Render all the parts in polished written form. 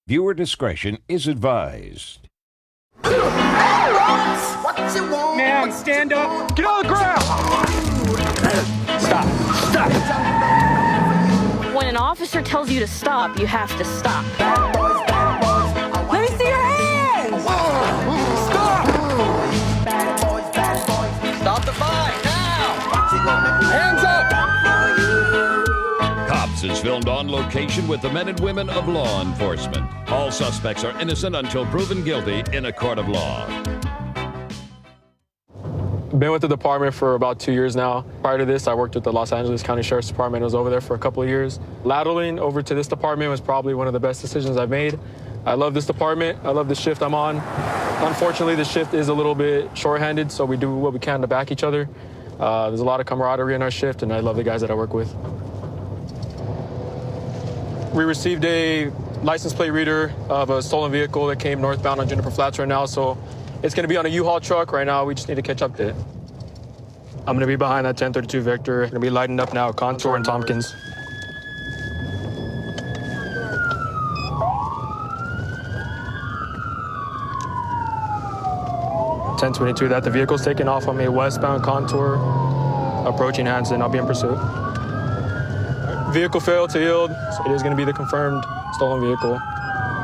Viewer discretion is advised. Man, stand up. Get on the ground! Stop. Stop. When an officer tells you to stop, you have to stop. Let me see your hands. Stop! Stop the fight now! Hands up! Cops is filmed on location with the men and women of law enforcement. All suspects are innocent until proven guilty in a court of law. Been with the department for about 2 years now. Prior to this, I worked with the Los Angeles County Sheriff's Department. I was over there for a couple of years. Laterally over to this department was probably one of the best decisions I've made. I love this department. I love the shift I'm on. Unfortunately, the shift is a little bit shorthanded, so we do what we can to back each other. There's a lot of camaraderie in our shift, and I love the guys that I work with. We received a license plate reader of a stolen vehicle that came northbound on Juniper Flats right now, so it's going to be on a U-Haul truck right now. We just need to catch up to it. I'm going to be behind that 1032 Vector. Going to be lighting up now, Contour and Tompkins. (1022), that the vehicle's taking off on me westbound Contour, approaching Hanson. I'll be in pursuit. Vehicle failed to yield, so it is going to be the confirmed stolen vehicle.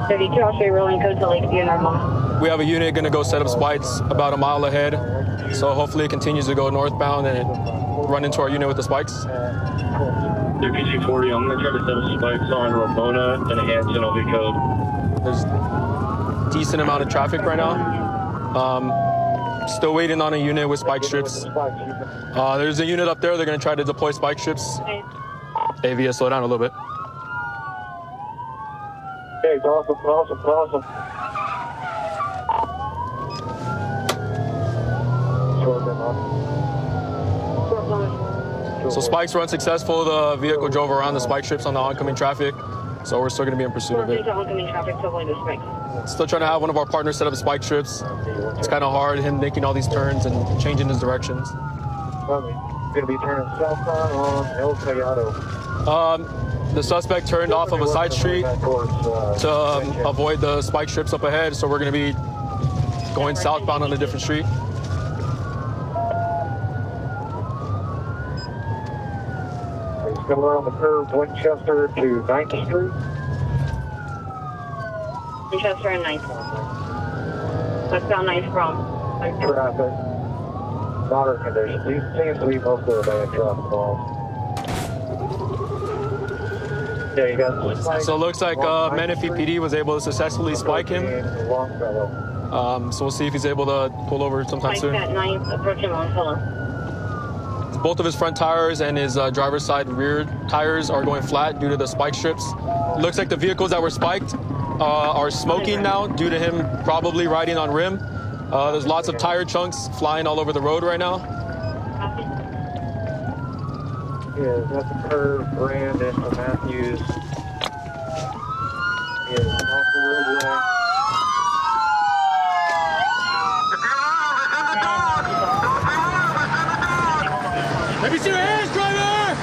32, I'll show you rolling code to Lakeview normal. We have a unit going to go set up spikes about a mile ahead, so hopefully it continues to go northbound and run into our unit with the spikes. PG-40, I'm going to try to set up spikes on Ramona and Hanson will be code. There's a decent amount of traffic right now. Still waiting on a unit with spike strips. There's a unit up there. They're going to try to deploy spike strips. AVS, slow down a little bit. Okay, awesome. So spikes were unsuccessful. The vehicle drove around the spike strips on the oncoming traffic. So we're still going to be in pursuit of it. Still trying to have one of our partners set up spike strips. It's kind of hard, him making all these turns and changing his directions. Going to be turning southbound on El Collado. The suspect turned off of a side street to avoid the spike strips up ahead, so we're going to be going southbound on a different street. He's coming around the curve, Winchester to 9th Street. Winchester and 9th. Westbound 9th from. Traffic. Moderate conditions. These seems to be most of the bad traffic laws. Yeah, you got so it looks like Menifee PD was able to successfully spike him. So we'll see if he's able to pull over sometime soon. At 9th, approaching Longfellow. Both of his front tires and his driver's side rear tires are going flat due to the spike strips. It looks like the vehicles that were spiked are smoking now due to him probably riding on rim. There's lots of tire chunks flying all over the road right now. Yeah, that's the curve, Brandon from Matthews. Yeah, off the roadway. Let me see your hands, driver!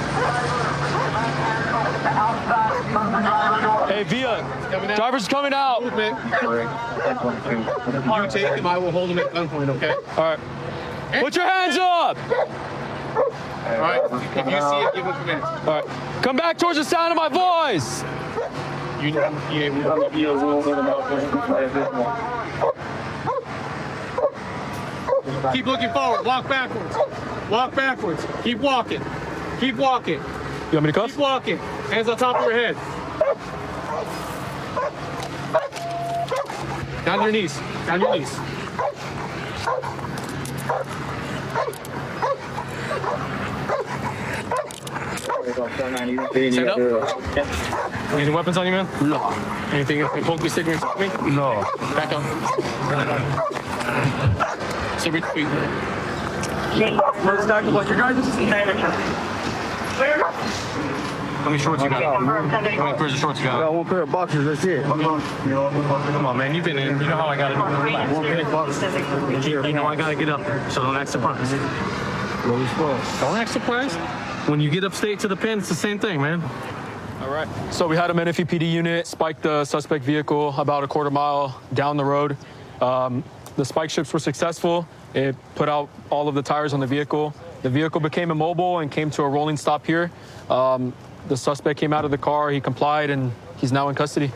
Hey, Via, driver's coming out. You take him, I will hold him at gunpoint, okay? All right. Put your hands up! All right, if you see it, give him commands. All right. Come back towards the sound of my voice! Keep looking forward, walk backwards. Walk backwards, keep walking. Keep walking. You want me to cuff? Keep walking, hands on top of your head. Down your knees, down your knees. Stand up. Any weapons on you, man? No. Anything? Any pokey stick me? No. Back up. So reach feet. First back to what your guys' How many shorts you got? How many pairs of shorts you I got got? one pair of boxers, that's it. Come on, man. You've been in. You know how I got to do it. You know I got to get up there. So don't act surprised. Don't act surprised. When you get upstate to the pen, it's the same thing, man. All right. So we had a Menifee PD unit spike the suspect vehicle about a quarter mile down the road. The spike strips were successful. It put out all of the tires on the vehicle. The vehicle became immobile and came to a rolling stop here. The suspect came out of the car. He complied, and he's now in custody.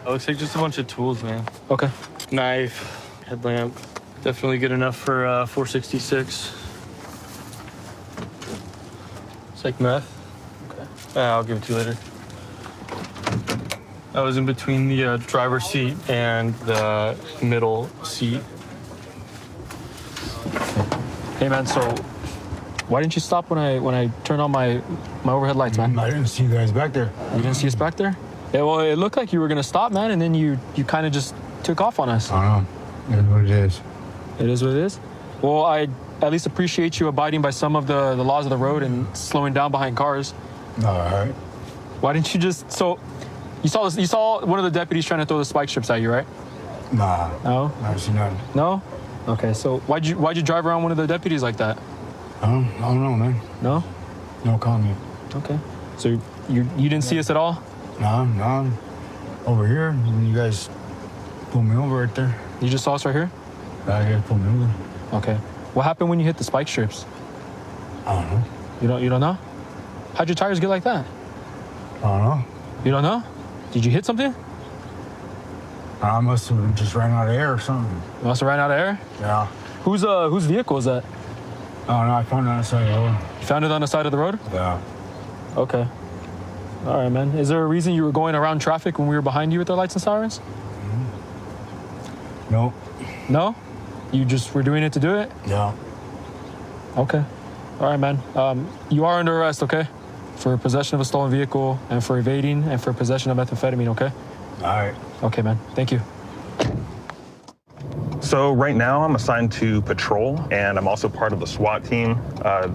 It looks like just a bunch of tools, man. Okay. Knife, headlamp. Definitely good enough for 466. It's like meth. Okay. I'll give it to you later. I was in between the driver's seat and the middle seat. Hey, man, so why didn't you stop when I turned on my overhead lights, man? I didn't see you guys back there. You didn't see us back there? Yeah, well, it looked like you were going to stop, man, and then you kind of just took off on us. I don't know. It is what it is. It is what it is? Well, I at least appreciate you abiding by some of the laws of the road and slowing down behind cars. All right. Why didn't you just... So, you saw one of the deputies trying to throw the spike strips at you, right? Nah. No? I haven't seen nothing. No? Okay, so why'd you drive around one of the deputies like that? I don't know, man. No? No comment. Okay. So you didn't see us at all? Nah. Over here, when you guys pulled me over right there. You just saw us right here? You guys pulled me over. Okay. What happened when you hit the spike strips? I don't know. You don't know? How'd your tires get like that? I don't know. You don't know? Did you hit something? I must have just ran out of air or something. You must have ran out of air? Yeah. Whose vehicle is that? I don't know. I found it on the side of the road. You found it on the side of the road? Yeah. Okay. All right, man. Is there a reason you were going around traffic when we were behind you with the lights and sirens? Nope. No? You just were doing it to do it? Yeah. Okay. All right, man. You are under arrest, okay? For possession of a stolen vehicle and for evading and for possession of methamphetamine, okay? All right. Okay, man. Thank you. So right now I'm assigned to patrol, and I'm also part of the SWAT team.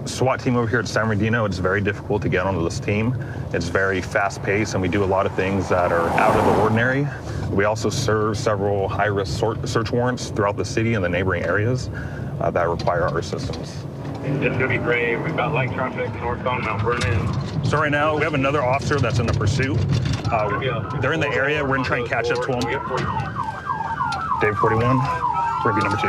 SWAT team over here at San Bernardino, it's very difficult to get onto this team. It's very fast-paced, and we do a lot of things that are out of the ordinary. We also serve several high-risk search warrants throughout the city and the neighboring areas that require our assistance. It's gonna be great. We've got light traffic northbound Mount Vernon. So right now we have another officer that's in the pursuit. They're in the area. We're gonna try and catch up to them. Dave 41, review number 2.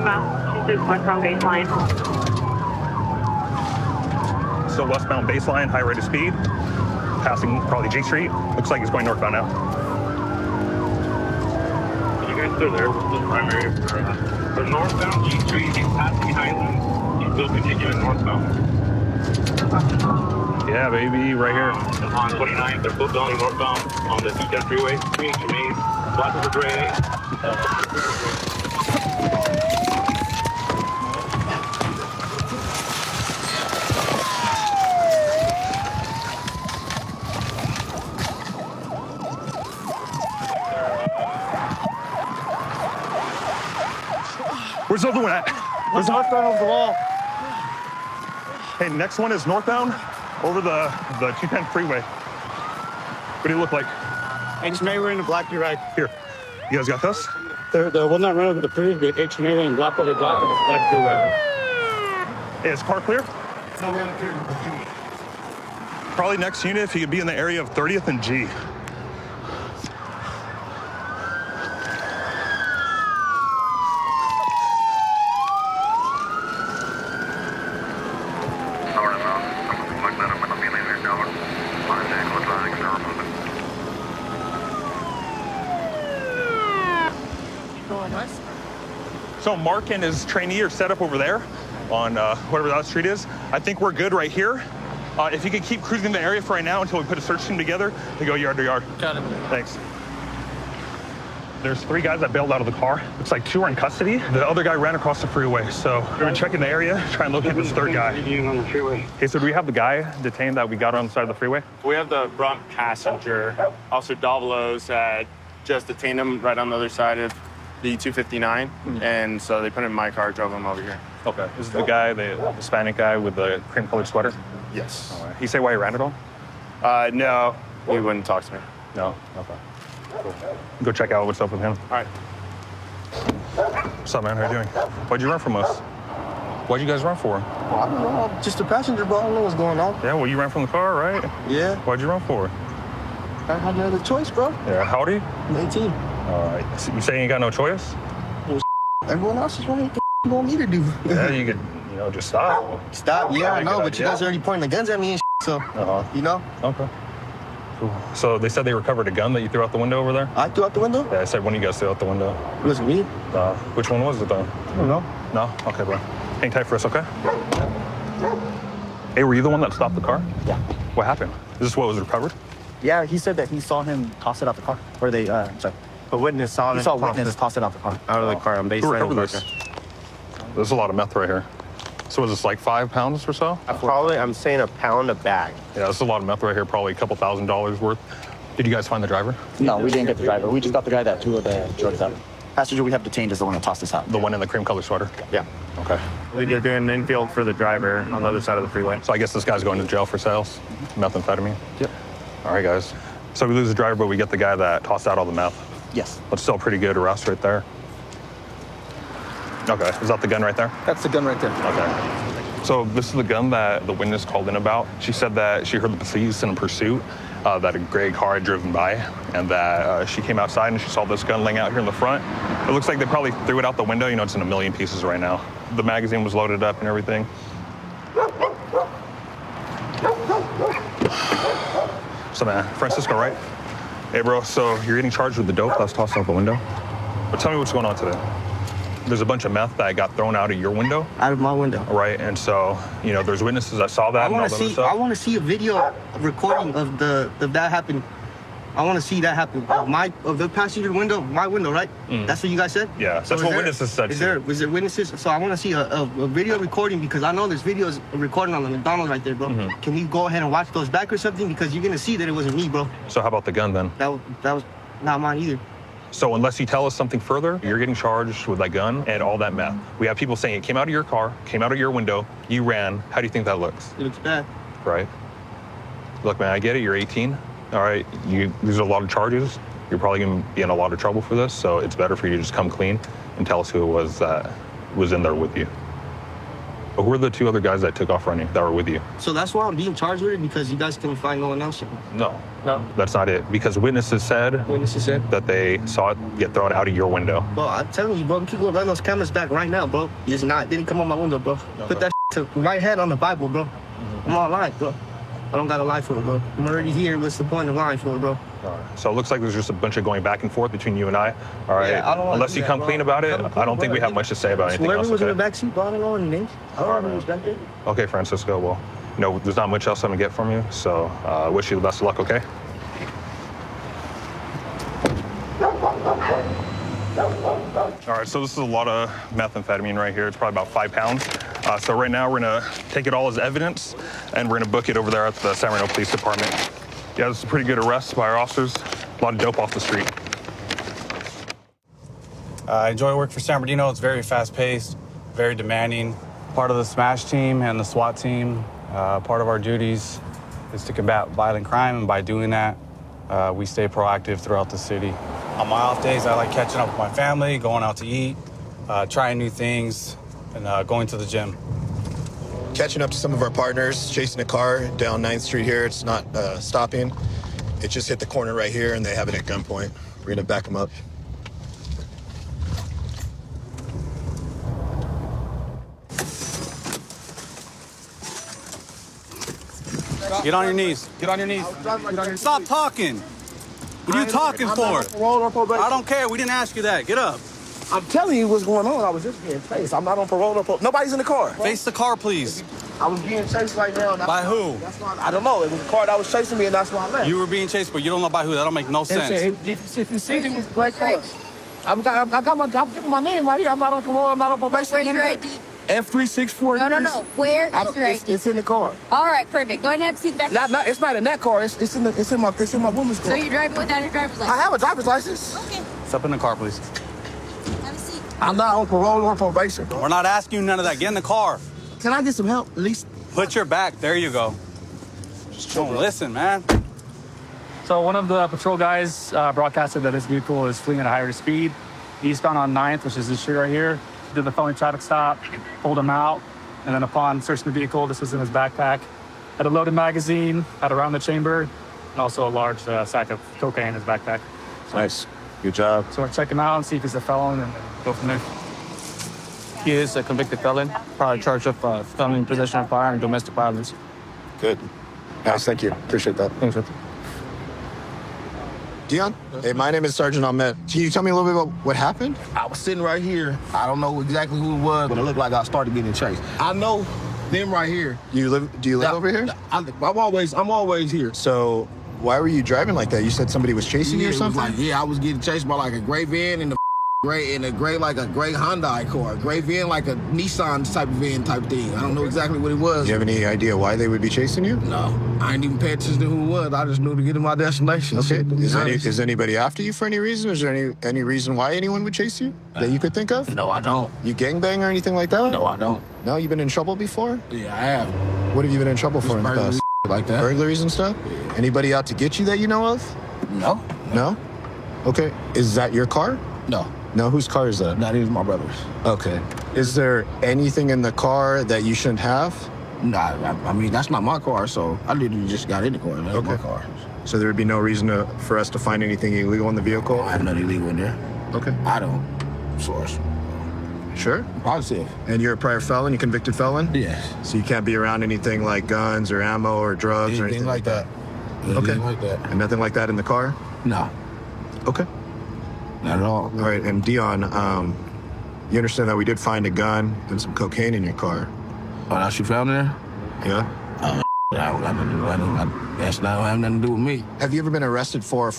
Massachusetts westbound baseline. Still westbound baseline, high rate of speed. Passing probably G Street. Looks like he's going northbound now. You guys still there? What's the primary for northbound G Street? He's passing Highland. He's still continuing northbound. Yeah, baby, right here. On 29, they're both going northbound on the D10 freeway. Green Maze, Black River Gray. Where's the other one at? Where's northbound over the wall? Hey, next one is northbound over the 210 freeway. What do you look like? HMA, we're in the black, you're right. Here, you guys got this? The will not run over the freeway, the HMA and block over black, black freeway. Hey, is car clear? No, we're not clear. Probably next unit if you could be in the area of 30th and G. So Mark and his trainee are set up over there on whatever that street is. I think we're good right here. If you could keep cruising the area for right now until we put a search team together to go yard to yard. Got it. Thanks. There's 3 guys that bailed out of the car. Looks like 2 are in custody. The other guy ran across the freeway. So we're gonna check in the area, try and locate this 3rd guy. On the freeway. Okay, so do we have the guy detained that we got on the side of the freeway? We have the front passenger. Officer Davalos had just detained him right on the other side of the 259, and so they put him in my car, drove him over here. Okay, this is the guy, the Hispanic guy with the cream-colored sweater? Yes. All right. He say why he ran at all? No, he wouldn't talk to me. No? Okay. Cool. Go check out what's up with him. All right. What's up, man? How you doing? Why'd you run from us? What'd you guys run for? Well, I don't know. I'm just a passenger, bro. I don't know what's going on. Yeah, well, you ran from the car, right? Yeah. What'd you run for? I had no other choice, bro. Yeah, how old are you? I'm 18. All right. So you say you ain't got no choice? Well, everyone else is running. What you want me to do? Yeah, you could, just stop. Stop? Yeah, I know, but you guys are already pointing the guns at me and so, you know? Okay. Cool. So they said they recovered a gun that you threw out the window over there? I threw out the window? Yeah, I said one of you guys threw out the window. It wasn't me. Which one was it, though? I don't know. No? Okay, bro. Hang tight for us, okay? Hey, were you the one that stopped the car? Yeah. What happened? Is this what was recovered? Yeah, he said that he saw him toss it out the car. Or they, sorry. A witness saw him. He saw a witness toss it out the car. Out of the car on base. Who recovered this? There's a lot of meth right here. So was this like 5 pounds or so? I'm saying a pound a bag. Yeah, there's a lot of meth right here, probably a couple $1,000s worth. Did you guys find the driver? No, we didn't get the driver. We just got the guy that threw the drugs out. Passenger we have detained is the one that tossed us out. The one in the cream color sweater? Yeah. Okay. They're doing an infield for the driver on the other side of the freeway. So I guess this guy's going to jail for sales? Methamphetamine? Yep. All right, guys. So we lose the driver, but we get the guy that tossed out all the meth. Yes. That's still a pretty good arrest right there. Okay, is that the gun right there? That's the gun right there. Okay. So this is the gun that the witness called in about. She said that she heard the police in pursuit, that a gray car had driven by, and that she came outside and she saw this gun laying out here in the front. It looks like they probably threw it out the window. It's in a million pieces right now. The magazine was loaded up and everything. So man, Francisco, right? Hey bro, so you're getting charged with the dope that's tossed out the window? But tell me what's going on today. There's a bunch of meth that got thrown out of your window. Out of my window. Right, and so, there's witnesses that saw that. I want to see a video recording of that happened. I want to see that happen. Of the passenger window, my window, right? That's what you guys said? Yeah, that's what witnesses said. Was there witnesses? So I want to see a video recording because I know there's videos recording on the McDonald's right there, bro. Mm-hmm. Can we go ahead and watch those back or something? Because you're going to see that it wasn't me, bro. So how about the gun then? That was not mine either. So unless you tell us something further, you're getting charged with that gun and all that meth. We have people saying it came out of your car, came out of your window, you ran. How do you think that looks? It looks bad. Right. Look, man, I get it. You're 18. All right. These are a lot of charges. You're probably going to be in a lot of trouble for this. So it's better for you to just come clean and tell us who it was that was in there with you. But who are the 2 other guys that took off running that were with you? So that's why I'm being charged with it because you guys couldn't find no one else. No, that's not it. Because witnesses said that they saw it get thrown out of your window. Bro, I'm telling you, bro, people run those cameras back right now, bro. It's not. It didn't come on my window, bro. Okay. Put that to right hand on the Bible, bro. I'm all lying, bro. I don't got a lie for it, bro. I'm already here. What's the point of lying for it, bro? All right. So it looks like there's just a bunch of going back and forth between you and I. All right. Yeah, I don't Unless you come clean about it, I don't think we have much to say about anything else. Whoever was in the backseat, bro, I don't know any names. I don't know who's back there. Okay, Francisco. Well, there's not much else I'm gonna get from you. So I wish you the best of luck, okay? All right, so this is a lot of methamphetamine right here. It's probably about 5 pounds. So right now we're gonna take it all as evidence and we're gonna book it over there at the San Marino Police Department. Yeah, this is a pretty good arrest by our officers. A lot of dope off the street. I enjoy work for San Bernardino. It's very fast-paced, very demanding. Part of the SMASH team and the SWAT team, part of our duties is to combat violent crime, and by doing that, we stay proactive throughout the city. On my off days, I like catching up with my family, going out to eat, trying new things, and going to the gym. Catching up to some of our partners, chasing a car down 9th Street here. It's not stopping. It just hit the corner right here, and they have it at gunpoint. We're gonna back them up. Get on your knees. Get on your knees. Stop talking. What are you talking for? I don't care. We didn't ask you that. Get up. I'm telling you what's going on. I was just being chased. I'm not on parole or nobody's in the car. Face the car, please. I was being chased right now. By who? I don't know. It was a car that was chasing me, and that's why I left. You were being chased, but you don't know by who. That don't make no sense. If you see me, I got my name right here. I'm not on parole. I'm not on probation. Where's your ID? F364. No. Where is your ID? It's in the car. All right, perfect. Go ahead and have a seat back. It's not in that car. It's in my woman's car. So you're driving without your driver's license? I have a driver's license. Okay. Step in the car, please. Have a seat. I'm not on parole or probation. We're not asking you none of that. Get in the car. Can I get some help, at least? Put your back. There you go. Just don't listen, man. So one of the patrol guys broadcasted that his vehicle is fleeing at a higher speed. Eastbound on 9th, which is this street right here. Did the felony traffic stop, pulled him out, And then upon searching the vehicle, this was in his backpack. Had a loaded magazine, had a round the chamber, and also a large sack of cocaine in his backpack. Nice. Good job. So we'll check him out and see if he's a felon and then go from there. He is a convicted felon, probably charged with felony in possession of fire and domestic violence. Good. Nice, thank you. Appreciate that. Thanks, Richard. Dion? Hey, my name is Sergeant Ahmed. Can you tell me a little bit about what happened? I was sitting right here. I don't know exactly who it was, but it looked like I started getting chased. I know them right here. Do you live over here? I'm always here. So why were you driving like that? You said somebody was chasing you or something? I was getting chased by like a gray van and a gray Hyundai car. A gray van like a Nissan type of van type thing. I don't know exactly what it was. Do you have any idea why they would be chasing you? No, I ain't even pay attention to who it was. I just knew to get to my destination. Okay. Is anybody after you for any reason? Is there any reason why anyone would chase you that you could think of? No, I don't. You gangbang or anything like that? No, I don't. No, you've been in trouble before? Yeah, I have. What have you been in trouble for in the past? Like that. Burglaries and stuff? Yeah. Anybody out to get you that you know of? No. No? Okay. Is that your car? No. No, whose car is that? That is my brother's. Okay. Is there anything in the car that you shouldn't have? Nah, I mean, that's not my car, so I literally just got in the car. That's my car. So there would be no reason for us to find anything illegal in the vehicle? I have nothing illegal in there. Okay. I don't. Source. Sure? Positive. And you're a prior felon? You convicted felon? Yes. So you can't be around anything like guns or ammo or drugs or anything like that. Okay. Like that. And nothing like that in the car? No. Okay. Not at all. All right, and Dion, you understand that we did find a gun and some cocaine in your car? Oh, that's you found there? Yeah. That's not have nothing to do with me. Have you ever been arrested for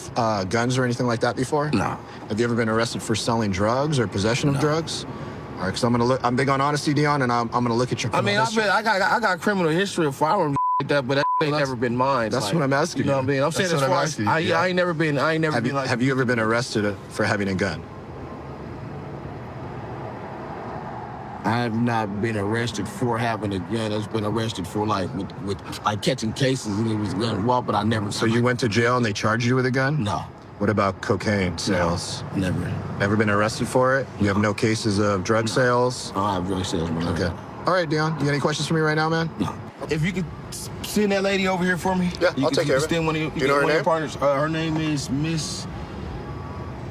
guns or anything like that before? No. Have you ever been arrested for selling drugs or possession of drugs? All right, because I'm big on honesty, Dion, and I'm gonna look at your criminal history. I got criminal history of firearms like that, but that ain't never been mine. That's what I'm asking you. Know what I mean? I'm saying as far as I ain't never been. Have you ever been arrested for having a gun? I have not been arrested for having a gun. I've been arrested for with catching cases when it was a gun involved, but I never. So you went to jail and they charged you with a gun? No. What about cocaine sales? No, never. Never been arrested for it? You have no cases of drug sales? I don't have drug sales, man. Okay. All right, Dion. You got any questions for me right now, man? No. If you could send that lady over here for me. Yeah, I'll take care of it. Send one of you know her name? Partners. Her name is Miss.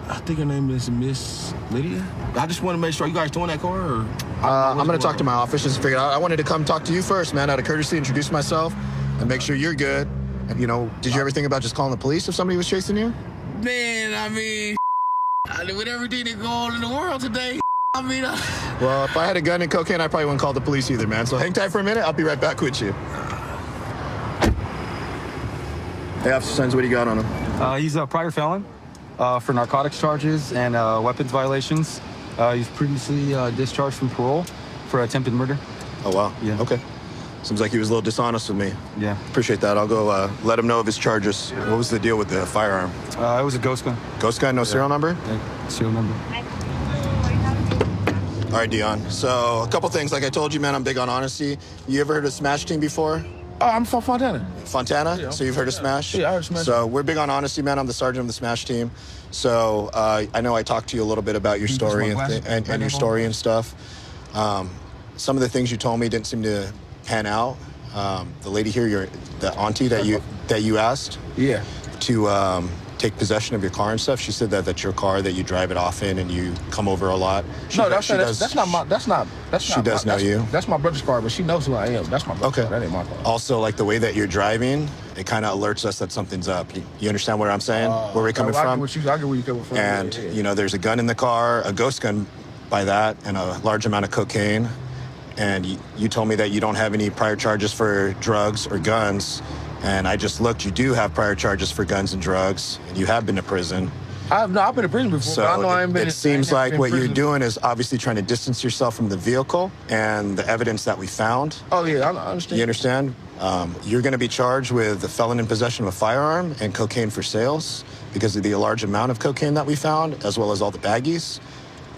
I think her name is Miss Lydia. I just want to make sure you guys doing that car. Or I'm going to talk to my office just to figure it out. I wanted to come talk to you first, man, out of courtesy, introduce myself, and make sure you're good. And, did you ever think about just calling the police if somebody was chasing you? Man, I mean, with everything that's going on in the world today, Well, if I had a gun and cocaine, I probably wouldn't call the police either, man. So hang tight for a minute. I'll be right back with you. Hey, Officer Sons, what do you got on him? He's a prior felon for narcotics charges and weapons violations. He's previously discharged from parole for attempted murder. Oh, wow. Yeah. Okay. Seems like he was a little dishonest with me. Yeah. Appreciate that. I'll go let him know of his charges. What was the deal with the firearm? It was a ghost gun. Ghost gun, no serial number? Yeah, serial number. All right, Dion. So a couple things. Like I told you, man, I'm big on honesty. You ever heard of Smash Team before? Oh, I'm from Fontana. Fontana? Yeah. So you've heard of Smash? Yeah, I heard of Smash. So we're big on honesty, man. I'm the sergeant of the Smash Team. So I know I talked to you a little bit about your story and your story and stuff. Some of the things you told me didn't seem to pan out. The lady here, the auntie that you asked to take possession of your car and stuff, she said that that's your car, that you drive it often and you come over a lot. She does know you. That's my brother's car, but she knows who I am. That's my brother's car. That ain't my car. Also, like the way that you're driving, it kind of alerts us that something's up. You understand where I'm saying? Where we're coming from? I get where you're coming from. And, there's a gun in the car, a ghost gun by that, and a large amount of cocaine. And you told me that you don't have any prior charges for drugs or guns. And I just looked, you do have prior charges for guns and drugs, and you have been to prison. I've been to prison before, so but I know I ain't been. It seems like what you're doing is obviously trying to distance yourself from the vehicle and the evidence that we found. Oh, yeah, I understand. You understand? You're going to be charged with a felon in possession of a firearm and cocaine for sales because of the large amount of cocaine that we found, as well as all the baggies.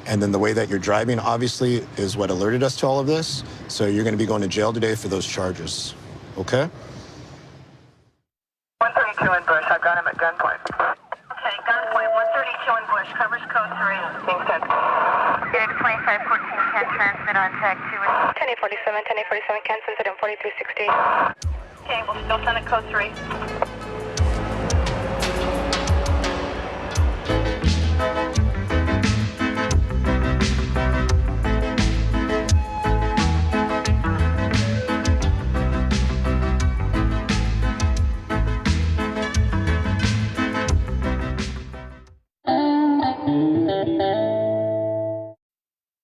And then the way that you're driving, obviously, is what alerted us to all of this. So you're going to be going to jail today for those charges. Okay? 132 in Bush. I've got him at gunpoint. Okay, gunpoint 132 in Bush. Covers code 3. Being sent. Unit 2514 10 transmit on tag 2. 1047, 1047, cancel to them 4360. Okay, we'll still send a code 3.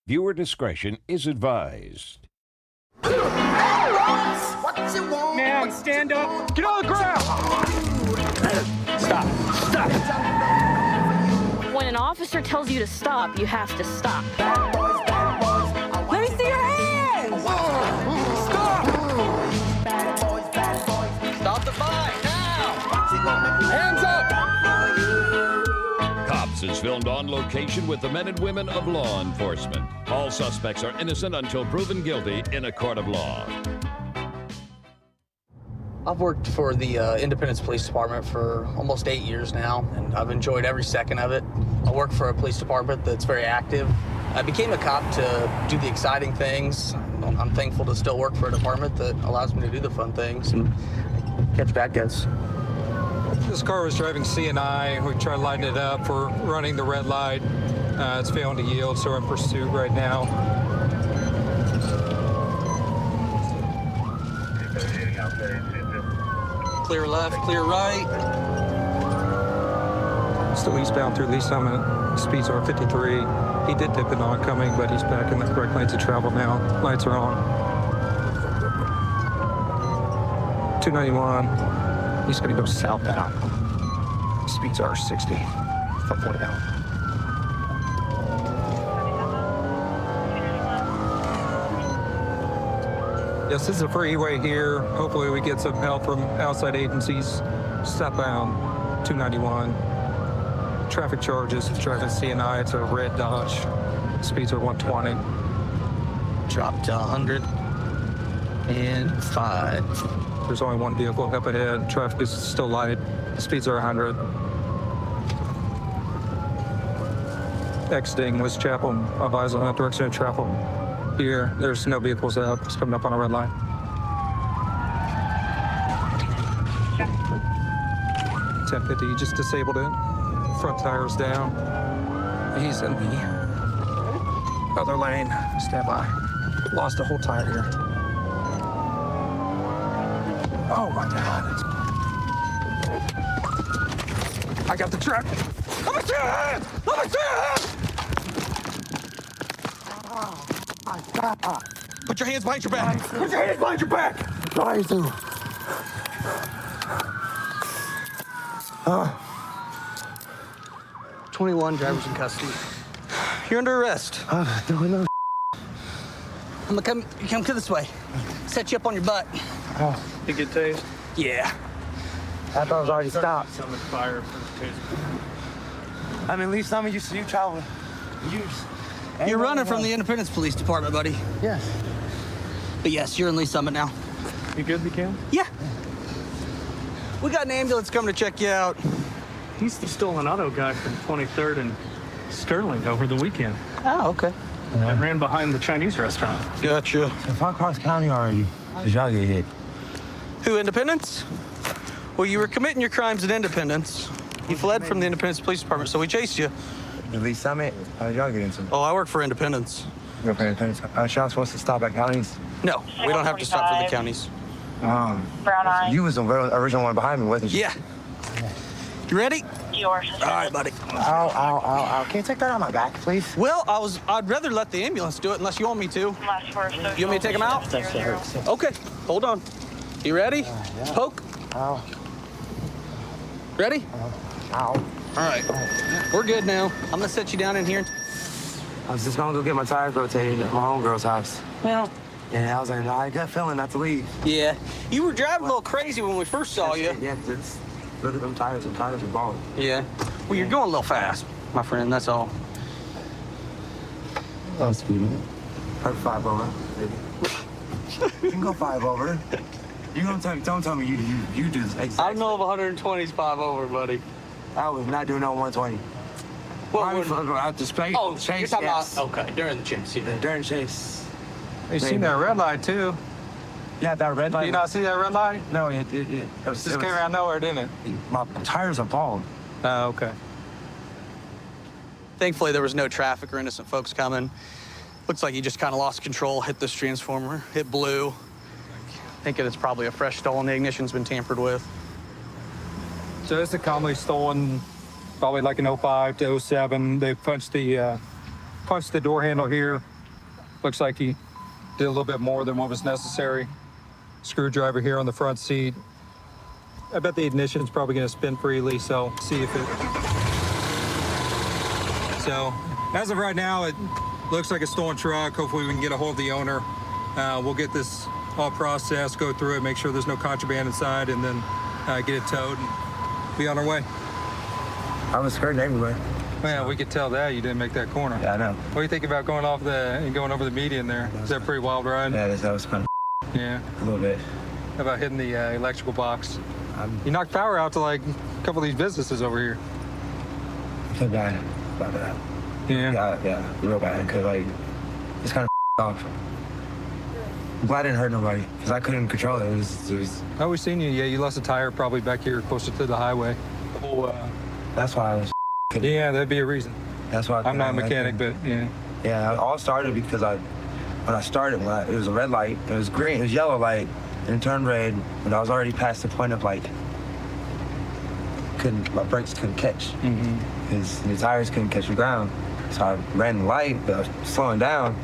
Viewer discretion is advised. Man, stand up. Get on the ground. Stop. Stop. When an officer tells you to stop, you have to stop. Let me see your hands. Stop. Stop the fight now. Hands up. Cops is filmed on location with the men and women of law enforcement. All suspects are innocent until proven guilty in a court of law. I've worked for the Independence Police Department for almost 8 years now, and I've enjoyed every second of it. I work for a police department that's very active. I became a cop to do the exciting things. I'm thankful to still work for a department that allows me to do the fun things and catch bad guys. This car was driving CNI. We tried lighting it up for running the red light. It's failing to yield, so we're in pursuit right now. Clear left, clear right. Still eastbound through Lee Summit. Speeds are 53. He did dip in oncoming, but he's back in the correct lanes of travel now. Lights are on. 291. He's going to go southbound. Speeds are 60 for 40 out. Yes, this is a freeway here. Hopefully we get some help from outside agencies. Southbound 291. Traffic charges, driving CNI. It's a red Dodge. Speeds are 120. Dropped to 105. There's only one vehicle up ahead. Traffic is still light. Speeds are 100. Exiting West Chapel. Advise on that direction of Chapel. Here, there's no vehicles out. It's coming up on a red line. Sure. 1050, you just disabled it. Front tire's down. He's in the other lane. Stand by. Lost a whole tire here. Oh my God. I got the truck. Let me see your hands! Let me see your hands! Oh my God. Put your hands behind your back. Put your hands behind your back. Trying to. 21 drivers in custody. You're under arrest. No. I'm gonna come this way. Set you up on your butt. Oh. You get tased? Yeah. I thought it was already stopped. Summon fire for the taser. I mean, at least some of you travel. You're running from the Independence Police Department, buddy. Yes. But yes, you're in Lee Summit now. You good, McCann? Yeah. We got an ambulance coming to check you out. He's the stolen auto guy from 23rd and Sterling over the weekend. Oh, okay. I ran behind the Chinese restaurant. Gotcha. If I cross county already, did y'all get hit? Who, Independence? Well, you were committing your crimes at Independence. You fled from the Independence Police Department, so we chased you. The Lee Summit? How did y'all get into it? Oh, I work for Independence. You work for Independence? Aren't y'all supposed to stop at counties? No, we don't have to stop for the counties. Brown eye. You was the original one behind me, wasn't you? Yeah. You ready? Yours. All right, buddy. Ow. Can you take that on my back, please? Well, I'd rather let the ambulance do it unless you want me to. Last for You want me to take him out? Okay, hold on. You ready? Yeah. Poke. Ow. Ready? Ow. All right. We're good now. I'm gonna set you down in here. I was just gonna go get my tires rotated at my homegirl's house. Well. Yeah, I was like, I got a feeling not to leave. Yeah. You were driving a little crazy when we first saw you. Yeah, because look at them tires. Them tires are balling. Yeah. Well, you're going a little fast, my friend. That's all. Oh, speed. Probably 5 over. You can go 5 over. You don't tell me you do this exact. I don't know if 120 is 5 over, buddy. I was not doing no 120. At the space. Oh, chase, you're talking yes. about, okay, during the chase. Yeah. During chase. You seen that red light too? Yeah, that red light. Did you not see that red light? No, it just came around nowhere, didn't it? My tires are bald. Oh, okay. Thankfully, there was no traffic or innocent folks coming. Looks like he just kind of lost control, hit this transformer, hit blue. Thinking it's probably a fresh stolen. The ignition's been tampered with. So it's a commonly stolen, probably like an 05 to 07. They punched the door handle here. Looks like he did a little bit more than what was necessary. Screwdriver here on the front seat. I bet the ignition's probably going to spin freely, so see if it... So as of right now, it looks like a stolen truck. Hopefully we can get a hold of the owner. We'll get this all processed, go through it, make sure there's no contraband inside, and then get it towed and be on our way. I was skirting everywhere. Man, we could tell that you didn't make that corner. Yeah, I know. What do you think about going off and going over the median there? Is that a pretty wild ride? Yeah, that was kind of yeah. A little bit. How about hitting the electrical box? You knocked power out to like a couple of these businesses over here. I feel bad about that. Yeah? Yeah, real bad, because like, it's kind of off. I'm glad I didn't hurt nobody, because I couldn't control it. It was... Oh, we seen you. Yeah, you lost a tire probably back here closer to the highway. That's why I was... Yeah, that'd be a reason. That's why I'm not a mechanic, but yeah. Yeah, it all started because when I started, it was a red light, it was green, it was yellow light, and it turned red, but I was already past the point of like, my brakes couldn't catch. Because the tires couldn't catch the ground. So I ran the light, but I was slowing down.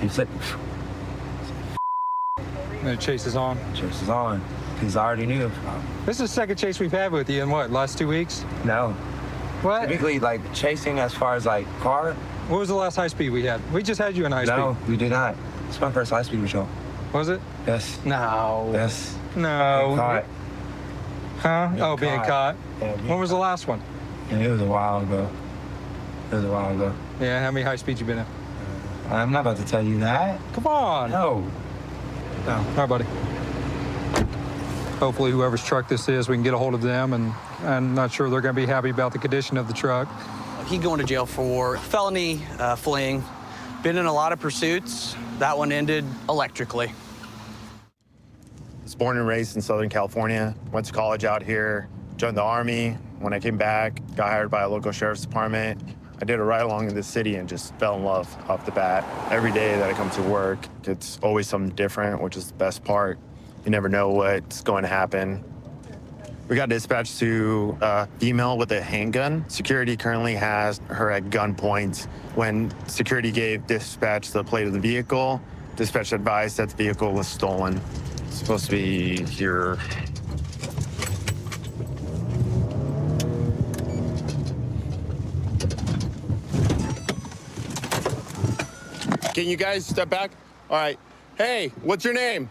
He said, and the chase is on. Chase is on, because I already knew. This is the second chase we've had with you in what, last 2 weeks? No. What? Typically, like, chasing as far as, like, car. What was the last high speed we had? We just had you in high speed. No, we did not. It's my first high speed patrol. Was it? Yes. No. Yes. No. Caught. Huh? Oh, being caught. Yeah, when was the last one? Yeah, it was a while ago. Yeah, how many high speeds you been in? I'm not about to tell you that. Come on. No. No. All right, buddy. Hopefully whoever's truck this is, we can get a hold of them, and I'm not sure they're going to be happy about the condition of the truck. He's going to jail for felony fleeing. Been in a lot of pursuits. That one ended electrically. I was born and raised in Southern California. Went to college out here, joined the Army. When I came back, got hired by a local sheriff's department. I did a ride along in the city and just fell in love off the bat. Every day that I come to work, it's always something different, which is the best part. You never know what's going to happen. We got dispatched to a female with a handgun. Security currently has her at gunpoint. When security gave dispatch the plate of the vehicle, dispatch advised that the vehicle was stolen. It's supposed to be here. Can you guys step back? All right. Hey, what's your name?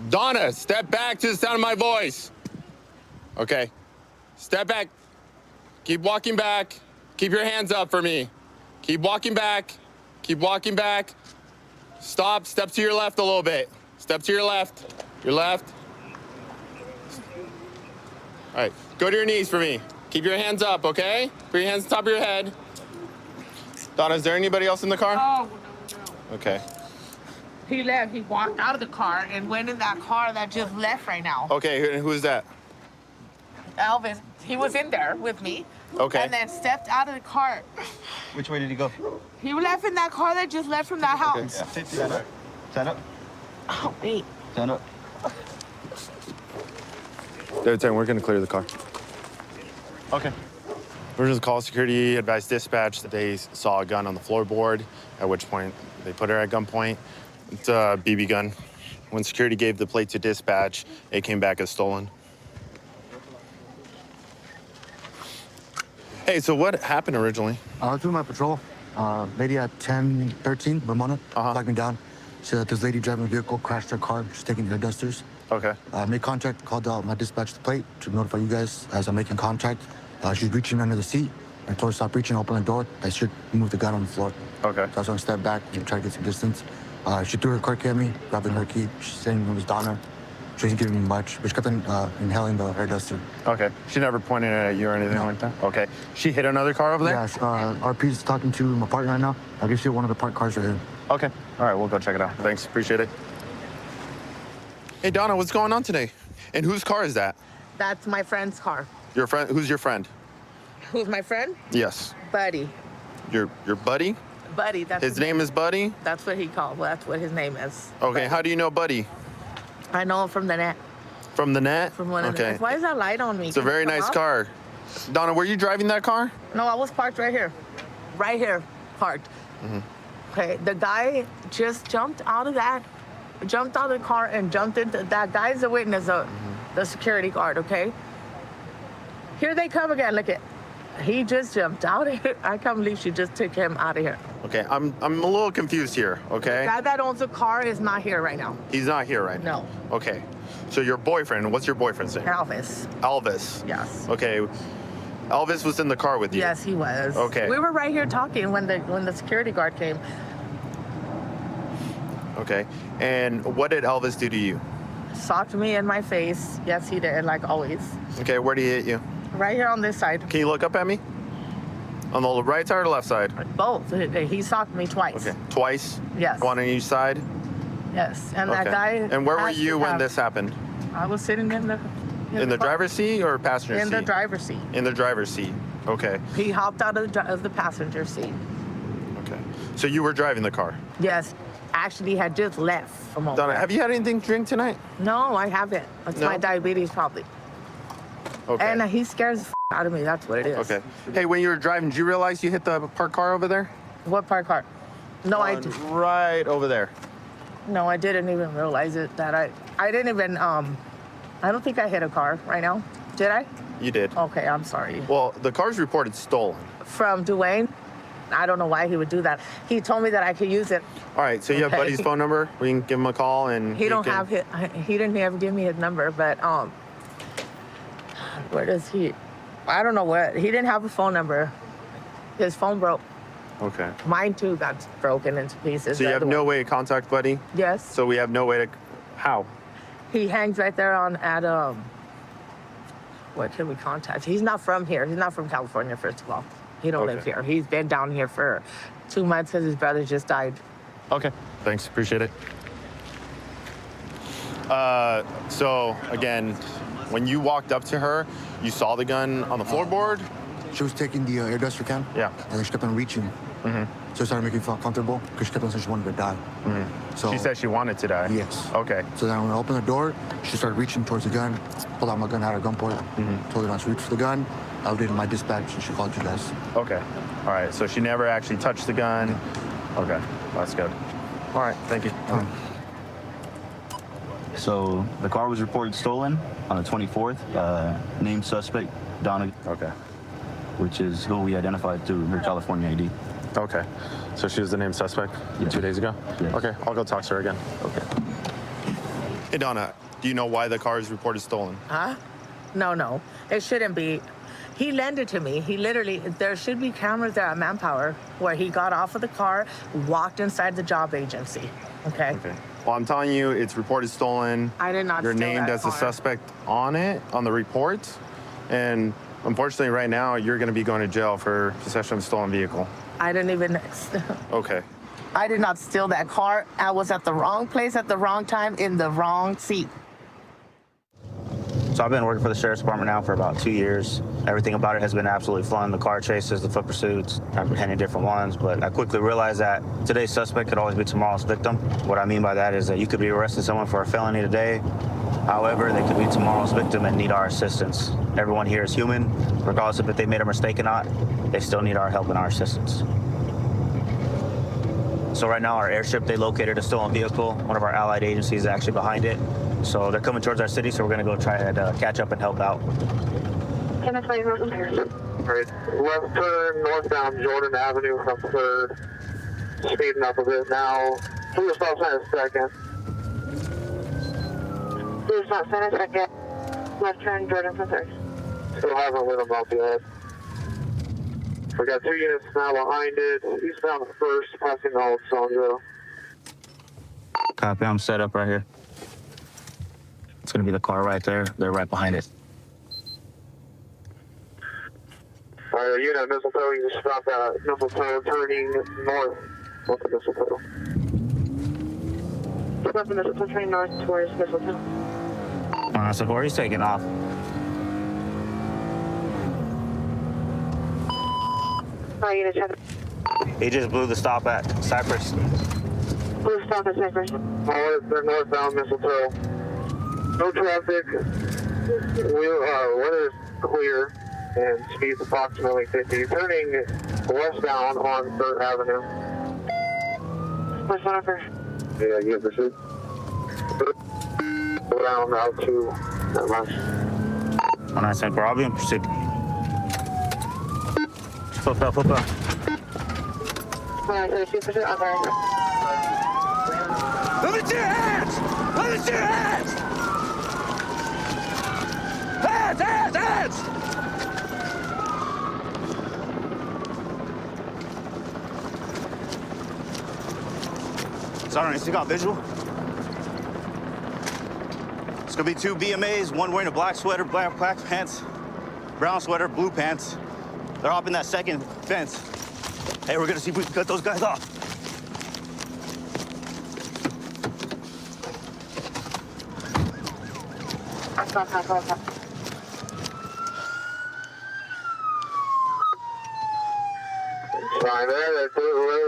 Donna, step back to the sound of my voice. Okay. Step back. Keep walking back. Keep your hands up for me. Keep walking back. Keep walking back. Stop. Step to your left a little bit. Step to your left. Your left. All right. Go to your knees for me. Keep your hands up, okay? Put your hands on top of your head. Donna, is there anybody else in the car? Oh, no. Okay. He left. He walked out of the car and went in that car that just left right now. Okay, who is that? Elvis, he was in there with me. Okay. And then stepped out of the car. Which way did he go? He left in that car that just left from that house. Okay. Stand up. Stand up. Oh, wait. Stand up. David 10, we're gonna clear the car. Okay. We're just call security, advised dispatch that they saw a gun on the floorboard, at which point they put her at gunpoint. It's a BB gun. When security gave the plate to dispatch, it came back as stolen. Hey, so what happened originally? I was doing my patrol. Lady at 1013, Ramona, flagged me down. She said that this lady driving a vehicle crashed her car. She's taking her dusters. Okay. Made contact, called out my dispatch the plate to notify you guys as I'm making contact. She's reaching under the seat. I told her to stop reaching, open the door. I should move the gun on the floor. Okay. So I was going to step back and try to get some distance. She threw her car key at me, grabbing her key. She's saying it was Donna. she didn't give me much, but she kept inhaling the air duster. Okay. She never pointed it at you or anything like that? Okay. She hit another car over there? Yeah, RP's talking to my partner right now. I'll give you one of the parked cars right here. Okay. All right, we'll go check it out. Thanks, appreciate it. Hey, Donna, what's going on today? And whose car is that? That's my friend's car. Your friend? Who's your friend? Who's my friend? Yes. Buddy. Your buddy? Buddy. That's His name is Buddy? That's what he called. Well, that's what his name is. Okay, Buddy. how do you know Buddy? I know him from the net. From the net? From one of the Okay. nets. Why is that light on me? It's a very nice car. Donna, were you driving that car? No, I was parked right here. Right here, parked. Okay, the guy just jumped out of the car and jumped into, that guy's the witness, the security guard, okay? Here they come again, look at, he just jumped out of here. I can't believe she just took him out of here. Okay, I'm a little confused here, okay? The guy that owns the car is not here right now. He's not here right now? No. Okay, so your boyfriend, what's your boyfriend's name? Elvis. Elvis? Yes. Okay, Elvis was in the car with you? Yes, he was. Okay. We were right here talking when the security guard came. Okay, and what did Elvis do to you? Socked me in my face. Yes, he did, like always. Okay, where did he hit you? Right here on this side. Can you look up at me? On the right side or left side? Both. He socked me twice. Okay, twice? Yes. One on each side? Yes, and Okay. that guy. And where were you when this happened? I was sitting in the. In the driver's seat or passenger seat? In the driver's seat. In the driver's seat. Okay. He hopped out of the passenger seat. Okay. So you were driving the car? Yes. Actually, had just left from over Donna, there. have you had anything to drink tonight? No, I haven't. It's No? my diabetes, probably. Okay. And he scares the out of me. That's what it is. Okay. Hey, when you were driving, did you realize you hit the parked car over there? What parked car? No, I did. Right over there. No, I didn't even realize it. I didn't even. I don't think I hit a car right now. Did I? You did. Okay, I'm sorry. Well, the car's reported stolen. From Dwayne. I don't know why he would do that. He told me that I could use it. All right, so you have Okay. Buddy's phone number? We can give him a call and He don't can... have his. He didn't ever give me his number, but where does he? I don't know what. He didn't have a phone number. His phone broke. Okay. Mine too got broken into pieces. So you The have other no one. way to contact Buddy? Yes. So we have no way to... How? He hangs right there at what can we contact? He's not from here. He's not from California, first of all. He don't live Okay. here. He's been down here for 2 months because his brother just died. Okay. Thanks. Appreciate it. So, again, when you walked up to her, you saw the gun on the floorboard? She was taking the air duster can. Yeah. And then she kept on reaching. So it started making me feel comfortable because she kept on saying she wanted to die. So She said she wanted to die? Yes. Okay. So then when I opened the door, she started reaching towards the gun, pulled out my gun out of gunpoint, told her not to reach for the gun. I did my dispatch and she called you guys. Okay. All right. So she never actually touched the gun? Okay. That's good. All right. Thank you. So the car was reported stolen on the 24th. Named suspect, Donna. Okay. Which is who we identified through her California ID. Okay. So she was the named suspect 2 days ago? Yes. Okay. I'll go talk to her again. Okay. Hey, Donna, do you know why the car is reported stolen? Huh? No. It shouldn't be. He lent it to me. He literally, there should be cameras there at Manpower where he got off of the car, walked inside the job agency. Okay? Okay. Well, I'm telling you, it's reported stolen. I did not You're steal named that as a car. suspect on the report. And unfortunately, right now, you're going to be going to jail for possession of a stolen vehicle. I didn't even. Okay. I did not steal that car. I was at the wrong place at the wrong time in the wrong seat. So I've been working for the Sheriff's Department now for about 2 years. Everything about it has been absolutely fun. The car chases, the foot pursuits, apprehending different ones. But I quickly realized that today's suspect could always be tomorrow's victim. What I mean by that is that you could be arresting someone for a felony today. However, they could be tomorrow's victim and need our assistance. Everyone here is human. Regardless of if they made a mistake or not, they still need our help and our assistance. So right now, our airship, they located a stolen vehicle. One of our allied agencies is actually behind it. So they're coming towards our city, so we're gonna go try and catch up and help out. Can I play Road Right. Left turn northbound Jordan Avenue from 3rd. Speeding up a bit now. Please stop sign a second. Please stop sign a second. Left turn Jordan from 3rd. Still haven't lit them up yet. We got 2 units now behind it. Eastbound 1st, passing the old Sandra. Copy, I'm set up right here. It's gonna be the car right there. They're right behind it. Unit Mistletoe, you just stopped at Mistletoe, turning north. Look at Mistletoe. Stop the Mistletoe, turning north towards Mistletoe. So where he's taking off. Unit check. He just blew the stop at Cypress. Blue stop at Cypress. They're northbound Mistletoe. No traffic. Weather is clear and speeds approximately 50. Turning westbound on 3rd Avenue. What's one over? Yeah, you have pursuit. Go down out to that last. On I said, I'll be in pursuit. Flip out, flip out. Let me see your hands! Let me see your hands! Hands, hands, hands! Sergeant, you still got visual? It's gonna be 2 BMAs, one wearing a black sweater, black pants, brown sweater, blue pants. They're hopping that second fence. Hey, we're gonna see if we can cut those guys off. Fine, they're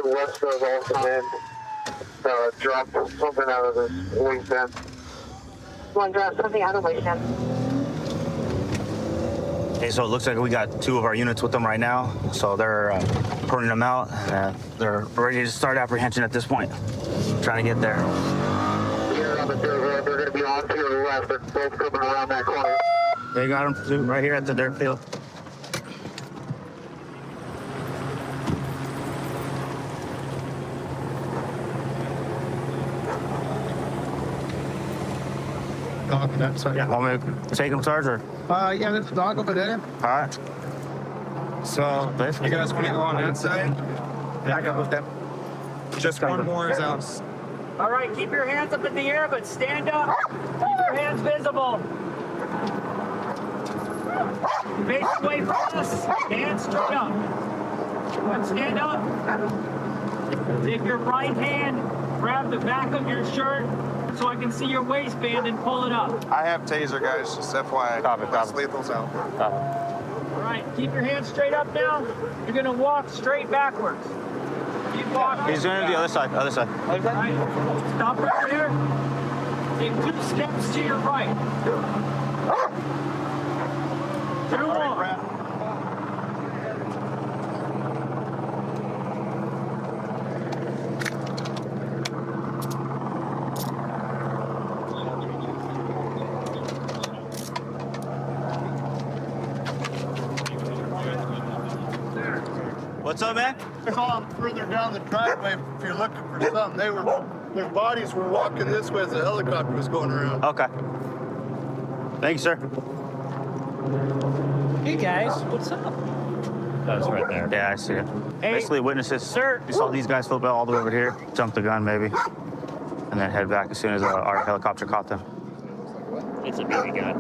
west of Alton. Dropped something out of the wingspan. One drop something out of wasteland. Hey, so it looks like we got 2 of our units with them right now. So they're putting them out. They're ready to start apprehension at this point. Trying to get there. Here on the dirt road, they're going to be on to your left. They're both coming around that corner. They got them right here at the dirt field. Yeah. Want me to take them, Sarge, or? Yeah, there's a dog over there. All right. So, you guys want to go on that side? Yeah, I got with them. Just one more is out. All right, keep your hands up in the air, but stand up. Keep your hands visible. Face away from us. Hands straight up. Good, stand up. Take your right hand, grab the back of your shirt so I can see your waistband and pull it up. I have taser, guys, just FYI. Copy. Lethal's out. All right, keep your hands straight up now. You're gonna walk straight backwards. Keep walking. He's going to the other side, All right, stop right there. Take 2 steps to your right. 2 more. What's up, man? They're on further down the driveway if you're looking for something. Their bodies were walking this way as the helicopter was going around. Okay. Thank you, sir. Hey guys, what's up? That's right there. Yeah, I see it. Hey, basically, witnesses. Sir. We saw these guys flip out all the way over here, jump the gun maybe, and then head back as soon as our helicopter caught them. It's a BB gun.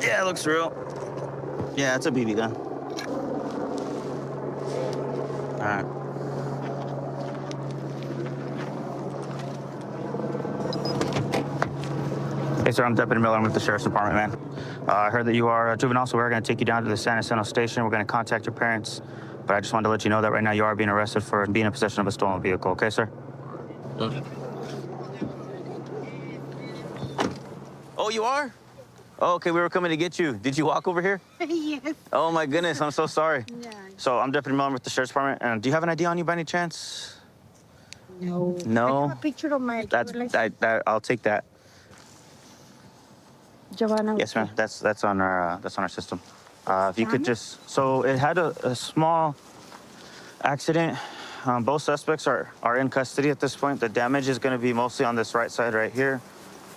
Yeah, it looks real. Yeah, it's a BB gun. All right. Hey, sir, I'm Deputy Miller. I'm with the Sheriff's Department, man. I heard that you are a juvenile, so we're going to take you down to the San Jacinto station. We're going to contact your parents, but I just wanted to let you know that right now you are being arrested for being in possession of a stolen vehicle. Okay, sir? Oh, you are? Oh, okay, we were coming to get you. Did you walk over here? Yes. Oh, my goodness, I'm so sorry. Yeah. So I'm Deputy Miller with the Sheriff's Department, and do you have an ID on you by any chance? No. No? I have a picture of my I'll take that. Giovanna. Yes, ma'am. That's on our system. If you could just, so it had a small accident. Both suspects are in custody at this point. The damage is going to be mostly on this right side right here,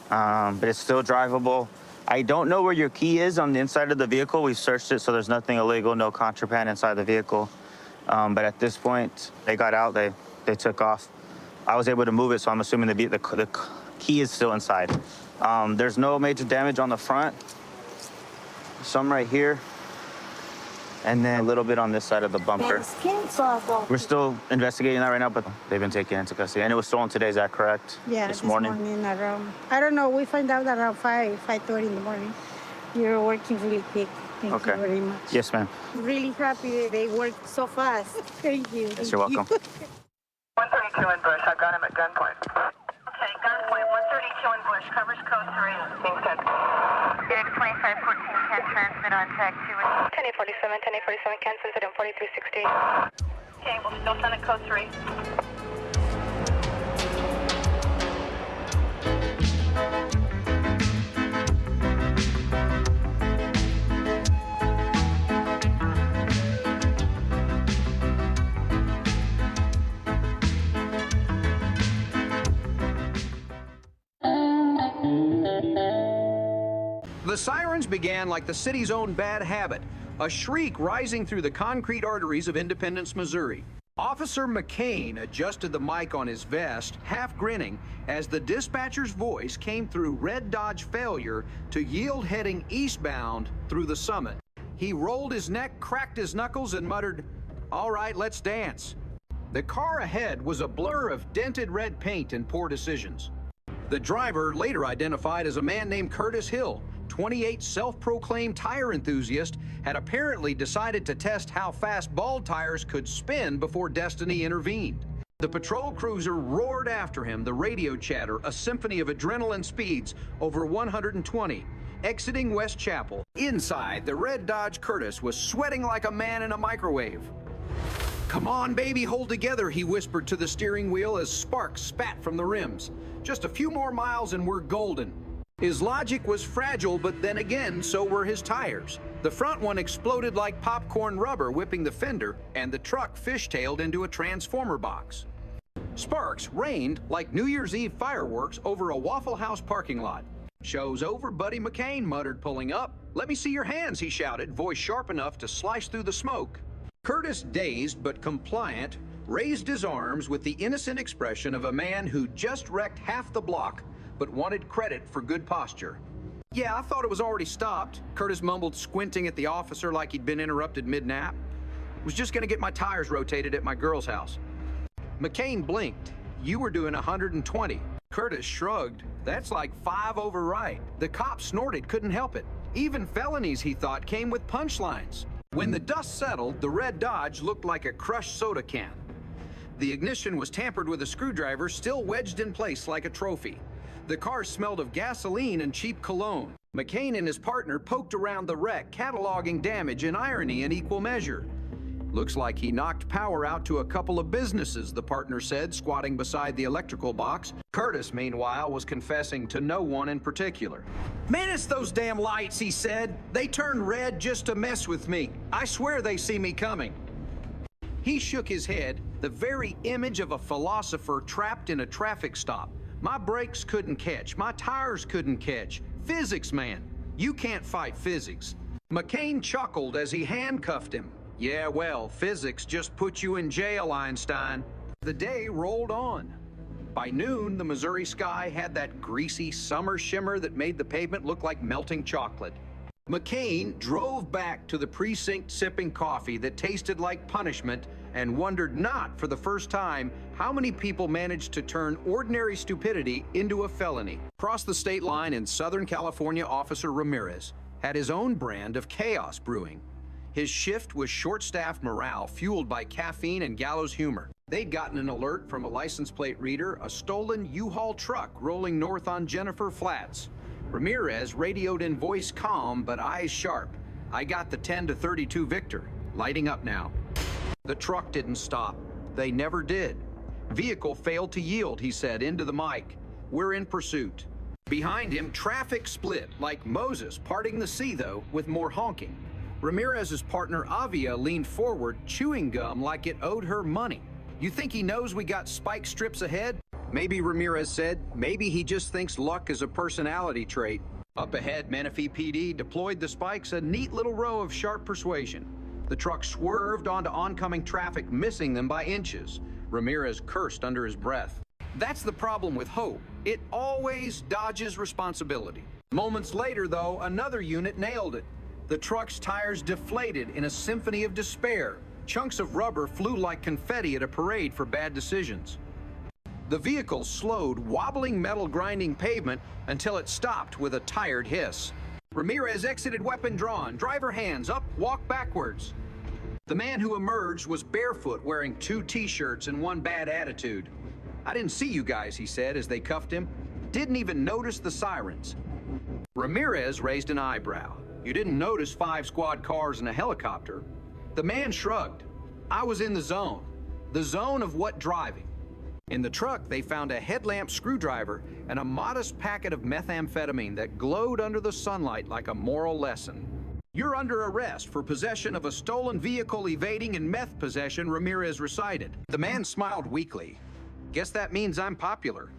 but it's still drivable. I don't know where your key is on the inside of the vehicle. We've searched it, so there's nothing illegal, no contraband inside the vehicle. But at this point, they got out, they took off. I was able to move it, so I'm assuming the key is still inside. There's no major damage on the front. Some right here. And then a little bit on this side of the bumper. We're still investigating that right now, but they've been taken into custody. And it was stolen today, is that correct? Yeah, this morning around, I don't know, we find out around 5:30 in the morning. You're working really quick. Thank you very much. Yes, ma'am. Really happy that they worked so fast. Thank you. Yes, you're welcome. 132 in Bush. I've got him at gunpoint. Okay, gunpoint 132 in Bush. Covers code 3. Being sent. Phoenix 2514 can transmit on tag 2. 1047 can send it on 4360. Okay, we'll still send it code 3. The sirens began like the city's own bad habit, a shriek rising through the concrete arteries of Independence, Missouri. Officer McCain adjusted the mic on his vest, half grinning, as the dispatcher's voice came through red Dodge failure to yield heading eastbound through the summit. He rolled his neck, cracked his knuckles, and muttered, "All right, let's dance." The car ahead was a blur of dented red paint and poor decisions. The driver, later identified as a man named Curtis Hill, 28, self-proclaimed tire enthusiast, had apparently decided to test how fast bald tires could spin before destiny intervened. The patrol cruiser roared after him, the radio chatter a symphony of adrenaline speeds over 120, exiting West Chapel. Inside, the red Dodge Curtis was sweating like a man in a microwave. "Come on, baby, hold together," he whispered to the steering wheel as sparks spat from the rims. "Just a few more miles and we're golden." His logic was fragile, but then again, so were his tires. The front one exploded like popcorn rubber, whipping the fender, and the truck fishtailed into a transformer box. Sparks rained like New Year's Eve fireworks over a Waffle House parking lot. "Show's over, Buddy," McCain muttered, pulling up. "Let me see your hands," he shouted, voice sharp enough to slice through the smoke. Curtis, dazed but compliant, raised his arms with the innocent expression of a man who just wrecked half the block but wanted credit for good posture. "Yeah, I thought it was already stopped," Curtis mumbled, squinting at the officer like he'd been interrupted mid-nap. "Was just gonna get my tires rotated at my girl's house." McCain blinked. "You were doing 120. Curtis shrugged. "That's like 5 over right." The cop snorted, couldn't help it. Even felonies, he thought, came with punchlines. When the dust settled, the red Dodge looked like a crushed soda can. The ignition was tampered with a screwdriver, still wedged in place like a trophy. The car smelled of gasoline and cheap cologne. McCain and his partner poked around the wreck, cataloging damage and irony in equal measure. "Looks like he knocked power out to a couple of businesses," the partner said, squatting beside the electrical box. Curtis, meanwhile, was confessing to no one in particular. "Man, it's those damn lights," he said. "They turn red just to mess with me. I swear they see me coming." He shook his head, the very image of a philosopher trapped in a traffic stop. "My brakes couldn't catch. My tires couldn't catch. Physics, man. You can't fight physics." McCain chuckled as he handcuffed him. "Yeah, well, physics just put you in jail, Einstein." The day rolled on. By noon, the Missouri sky had that greasy summer shimmer that made the pavement look like melting chocolate. McCain drove back to the precinct sipping coffee that tasted like punishment and wondered not for the first time how many people managed to turn ordinary stupidity into a felony. Across the state line in Southern California, Officer Ramirez had his own brand of chaos brewing. His shift was short-staffed morale fueled by caffeine and gallows humor. They'd gotten an alert from a license plate reader, a stolen U-Haul truck rolling north on Jennifer Flats. Ramirez radioed in voice calm but eyes sharp. "I got the 10-32 Victor, lighting up now." The truck didn't stop. They never did. "Vehicle failed to yield," he said into the mic. "We're in pursuit." Behind him, traffic split like Moses parting the sea, though, with more honking. Ramirez's partner Avia leaned forward, chewing gum like it owed her money. "You think he knows we got spike strips ahead?" "Maybe," Ramirez said. "Maybe he just thinks luck is a personality trait." Up ahead, Menifee PD deployed the spikes, a neat little row of sharp persuasion. The truck swerved onto oncoming traffic, missing them by inches. Ramirez cursed under his breath. That's the problem with hope. It always dodges responsibility. Moments later, though, another unit nailed it. The truck's tires deflated in a symphony of despair. Chunks of rubber flew like confetti at a parade for bad decisions. The vehicle slowed, wobbling metal grinding pavement until it stopped with a tired hiss. Ramirez exited weapon drawn, driver hands up, walk backwards. The man who emerged was barefoot, wearing 2 t-shirts and 1 bad attitude. "I didn't see you guys," he said as they cuffed him. "Didn't even notice the sirens." Ramirez raised an eyebrow. "You didn't notice 5 squad cars and a helicopter?" The man shrugged. "I was in the zone. The zone of what driving?" In the truck, they found a headlamp screwdriver and a modest packet of methamphetamine that glowed under the sunlight like a moral lesson. "You're under arrest for possession of a stolen vehicle, evading, and meth possession," Ramirez recited. The man smiled weakly. "Guess that means I'm popular."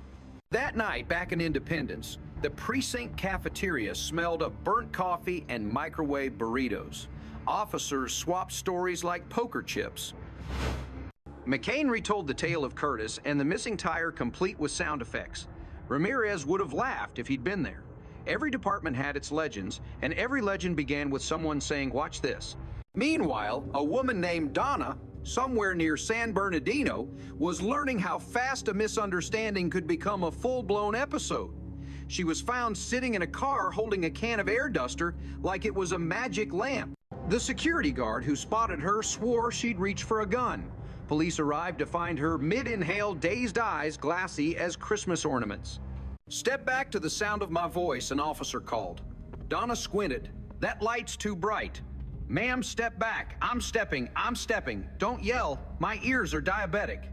That night, back in Independence, the precinct cafeteria smelled of burnt coffee and microwave burritos. Officers swapped stories like poker chips. McCain retold the tale of Curtis and the missing tire, complete with sound effects. Ramirez would have laughed if he'd been there. Every department had its legends, and every legend began with someone saying, "Watch this." Meanwhile, a woman named Donna, somewhere near San Bernardino, was learning how fast a misunderstanding could become a full-blown episode. She was found sitting in a car holding a can of air duster like it was a magic lamp. The security guard who spotted her swore she'd reached for a gun. Police arrived to find her mid-inhale, dazed eyes glassy as Christmas ornaments. "Step back to the sound of my voice," an officer called. Donna squinted. "That light's too bright." "Ma'am, step back. I'm stepping. Don't yell. My ears are diabetic."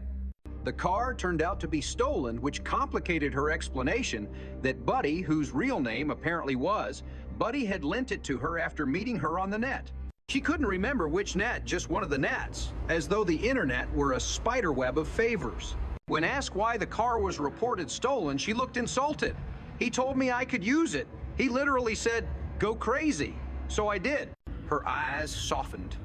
The car turned out to be stolen, which complicated her explanation that Buddy, whose real name apparently was, Buddy had lent it to her after meeting her on the net. She couldn't remember which net, just one of the nets, as though the internet were a spider web of favors. When asked why the car was reported stolen, she looked insulted. "He told me I could use it. He literally said, 'Go crazy.' So I did." Her eyes softened.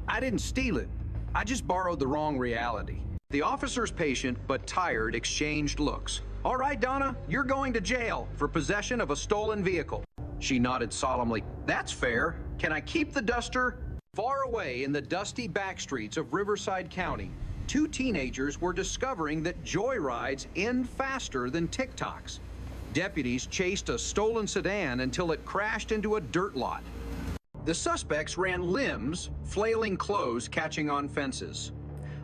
"I didn't steal it. I just borrowed the wrong reality." The officer's patient but tired exchanged looks. "All right, Donna, you're going to jail for possession of a stolen vehicle." She nodded solemnly. "That's fair. Can I keep the duster?" Far away in the dusty back streets of Riverside County, 2 teenagers were discovering that joyrides end faster than TikToks. Deputies chased a stolen sedan until it crashed into a dirt lot. The suspects ran limbs, flailing clothes catching on fences.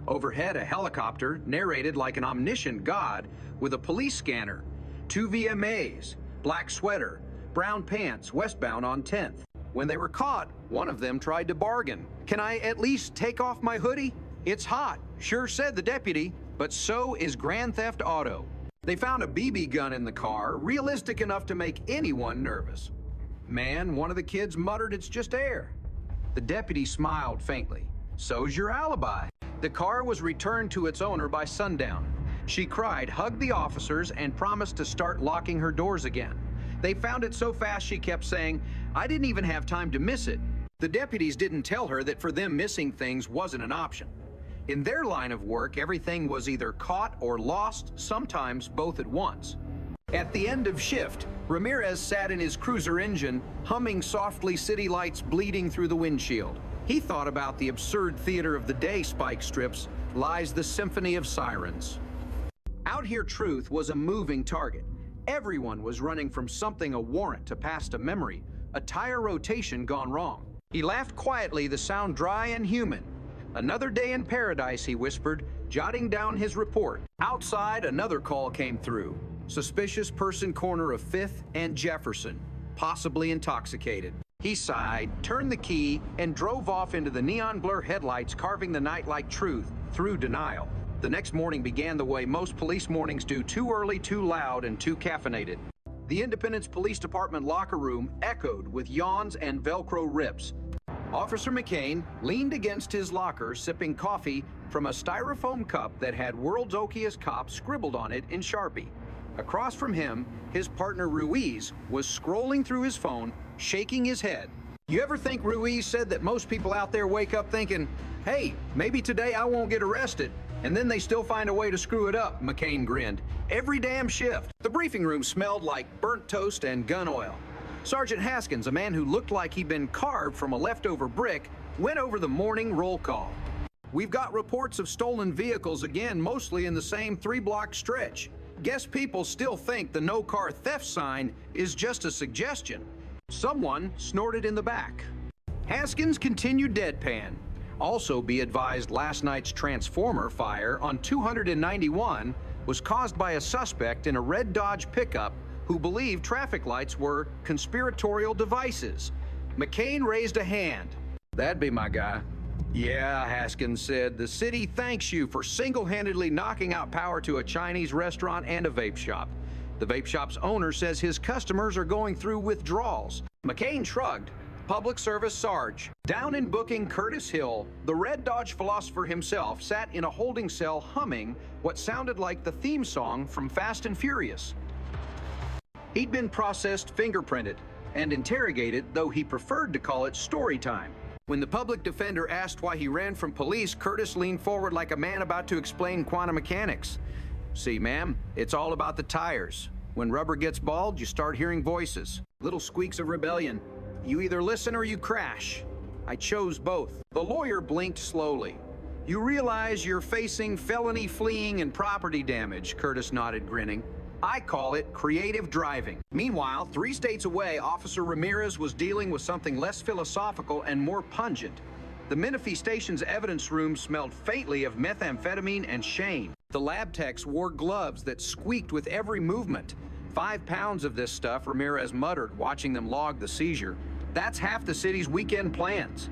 Overhead, a helicopter narrated like an omniscient god with a police scanner. 2 VMAs, black sweater, brown pants, westbound on 10th. When they were caught, one of them tried to bargain. "Can I at least take off my hoodie? It's hot," sure said the deputy, but so is Grand Theft Auto. They found a BB gun in the car, realistic enough to make anyone nervous. "Man," one of the kids muttered, "it's just air." The deputy smiled faintly. "So's your alibi." The car was returned to its owner by sundown. She cried, hugged the officers, and promised to start locking her doors again. They found it so fast she kept saying, "I didn't even have time to miss it." The deputies didn't tell her that for them missing things wasn't an option. In their line of work, everything was either caught or lost, sometimes both at once. At the end of shift, Ramirez sat in his cruiser engine, humming softly, city lights bleeding through the windshield. He thought about the absurd theater of the day spike strips lies the symphony of sirens. Out Here Truth was a moving target. Everyone was running from something, a warrant to past a memory, a tire rotation gone wrong. He laughed quietly, the sound dry and human. "Another day in paradise," he whispered, jotting down his report. Outside, another call came through. Suspicious person corner of 5th and Jefferson, possibly intoxicated. He sighed, turned the key, and drove off into the neon blur headlights, carving the night like truth through denial. The next morning began the way most police mornings do, too early, too loud, and too caffeinated. The Independence Police Department locker room echoed with yawns and Velcro rips. Officer McCain leaned against his locker, sipping coffee from a styrofoam cup that had "World's Okiest Cop" scribbled on it in Sharpie. Across from him, his partner Ruiz was scrolling through his phone, shaking his head. You ever think Ruiz said that most people out there wake up thinking, "Hey, maybe today I won't get arrested," and then they still find a way to screw it up? McCain grinned. every damn shift. The briefing room smelled like burnt toast and gun oil. Sergeant Haskins, a man who looked like he'd been carved from a leftover brick, went over the morning roll call. We've got reports of stolen vehicles again, mostly in the same 3-block stretch. Guess people still think the no car theft sign is just a suggestion. Someone snorted in the back. Haskins continued deadpan. Also be advised, last night's transformer fire on 291 was caused by a suspect in a red Dodge pickup who believed traffic lights were conspiratorial devices. McCain raised a hand. That'd be my guy. Yeah, Haskins said, the city thanks you for single-handedly knocking out power to a Chinese restaurant and a vape shop. The vape shop's owner says his customers are going through withdrawals. McCain shrugged. Public Service Sarge. Down in booking Curtis Hill, the Red Dodge philosopher himself sat in a holding cell humming what sounded like the theme song from Fast and Furious. He'd been processed, fingerprinted, and interrogated, though he preferred to call it story time. When the public defender asked why he ran from police, Curtis leaned forward like a man about to explain quantum mechanics. See, ma'am, it's all about the tires. When rubber gets bald, you start hearing voices, little squeaks of rebellion. You either listen or you crash. I chose both. The lawyer blinked slowly. You realize you're facing felony fleeing and property damage, Curtis nodded, grinning. I call it creative driving. Meanwhile, 3 states away, Officer Ramirez was dealing with something less philosophical and more pungent. The Menifee station's evidence room smelled faintly of methamphetamine and shame. The lab techs wore gloves that squeaked with every movement. 5 pounds of this stuff, Ramirez muttered, watching them log the seizure. That's half the city's weekend plans.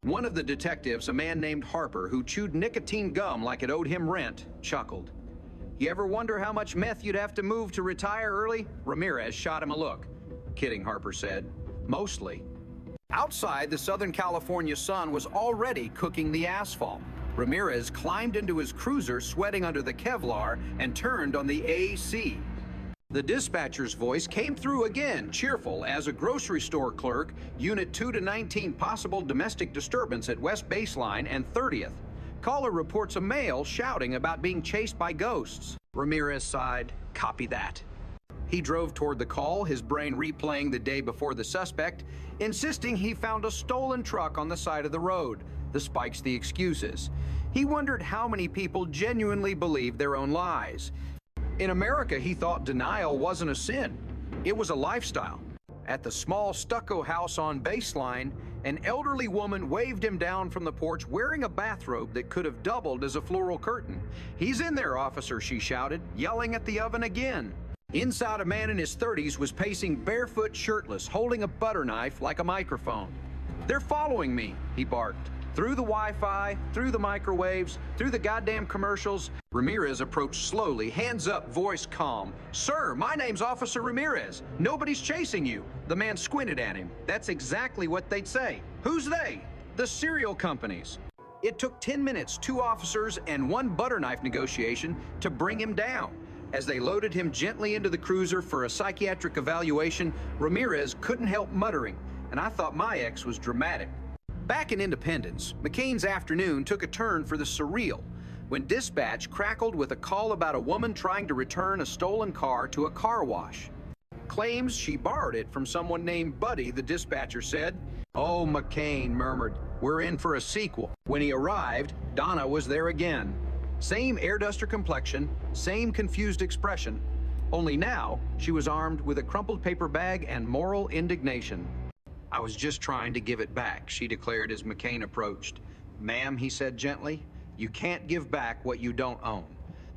One of the detectives, a man named Harper, who chewed nicotine gum like it owed him rent, chuckled. You ever wonder how much meth you'd have to move to retire early? Ramirez shot him a look. Kidding, Harper said. Mostly. Outside, the Southern California sun was already cooking the asphalt. Ramirez climbed into his cruiser, sweating under the Kevlar, and turned on the AC. The dispatcher's voice came through again, cheerful, as a grocery store clerk, Unit 2 to 19, possible domestic disturbance at West Baseline and 30th. Caller reports a male shouting about being chased by ghosts. Ramirez sighed. Copy that. He drove toward the call, his brain replaying the day before the suspect, insisting he found a stolen truck on the side of the road. The spikes, the excuses. He wondered how many people genuinely believed their own lies. In America, he thought denial wasn't a sin. It was a lifestyle. At the small stucco house on Baseline, an elderly woman waved him down from the porch wearing a bathrobe that could have doubled as a floral curtain. He's in there, officer, she shouted, yelling at the oven again. Inside, a man in his 30s was pacing barefoot, shirtless, holding a butter knife like a microphone. They're following me, he barked. Through the Wi-Fi, through the microwaves, through the goddamn commercials. Ramirez approached slowly, hands up, voice calm. Sir, my name's Officer Ramirez. Nobody's chasing you. The man squinted at him. That's exactly what they'd say. Who's they? The cereal companies. It took 10 minutes, 2 officers, and 1 butter knife negotiation to bring him down. As they loaded him gently into the cruiser for a psychiatric evaluation, Ramirez couldn't help muttering, and I thought my ex was dramatic. Back in Independence, McCain's afternoon took a turn for the surreal when dispatch crackled with a call about a woman trying to return a stolen car to a car wash. Claims she borrowed it from someone named Buddy, the dispatcher said. Oh, McCain murmured, we're in for a sequel. When he arrived, Donna was there again. Same air duster complexion, same confused expression. Only now, she was armed with a crumpled paper bag and moral indignation. I was just trying to give it back, she declared as McCain approached. Ma'am, he said gently, you can't give back what you don't own.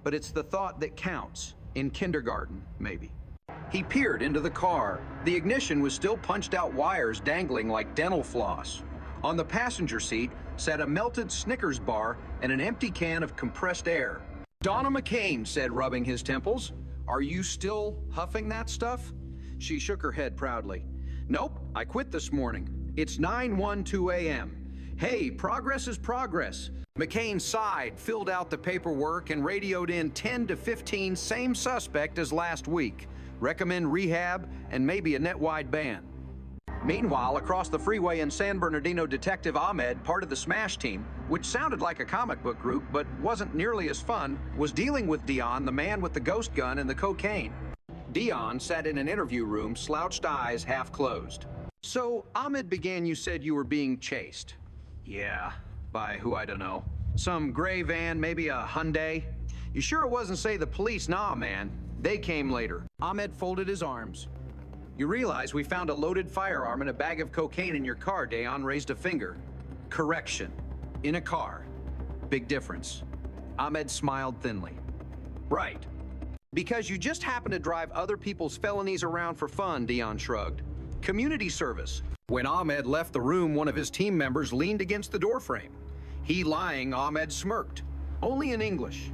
But it's the thought that counts. In kindergarten, maybe. He peered into the car. The ignition was still punched out wires dangling like dental floss. On the passenger seat sat a melted Snickers bar and an empty can of compressed air. Donna McCain said, rubbing his temples, are you still huffing that stuff? She shook her head proudly. Nope, I quit this morning. It's 9:12 a.m. Hey, progress is progress. McCain sighed, filled out the paperwork, and radioed in 10 to 15 same suspect as last week. Recommend rehab and maybe a net-wide ban. Meanwhile, across the freeway in San Bernardino, Detective Ahmed, part of the SMASH team, which sounded like a comic book group but wasn't nearly as fun, was dealing with Dion, the man with the ghost gun and the cocaine. Dion sat in an interview room, slouched eyes half closed. So, Ahmed began, you said you were being chased. Yeah, by who I don't know. Some gray van, maybe a Hyundai. You sure it wasn't, say, the police? Nah, man. They came later. Ahmed folded his arms. You realize we found a loaded firearm and a bag of cocaine in your car, Dion raised a finger. Correction. In a car. Big difference. Ahmed smiled thinly. Right. Because you just happen to drive other people's felonies around for fun, Dion shrugged. Community service. When Ahmed left the room, one of his team members leaned against the doorframe. He lying, Ahmed smirked. Only in English.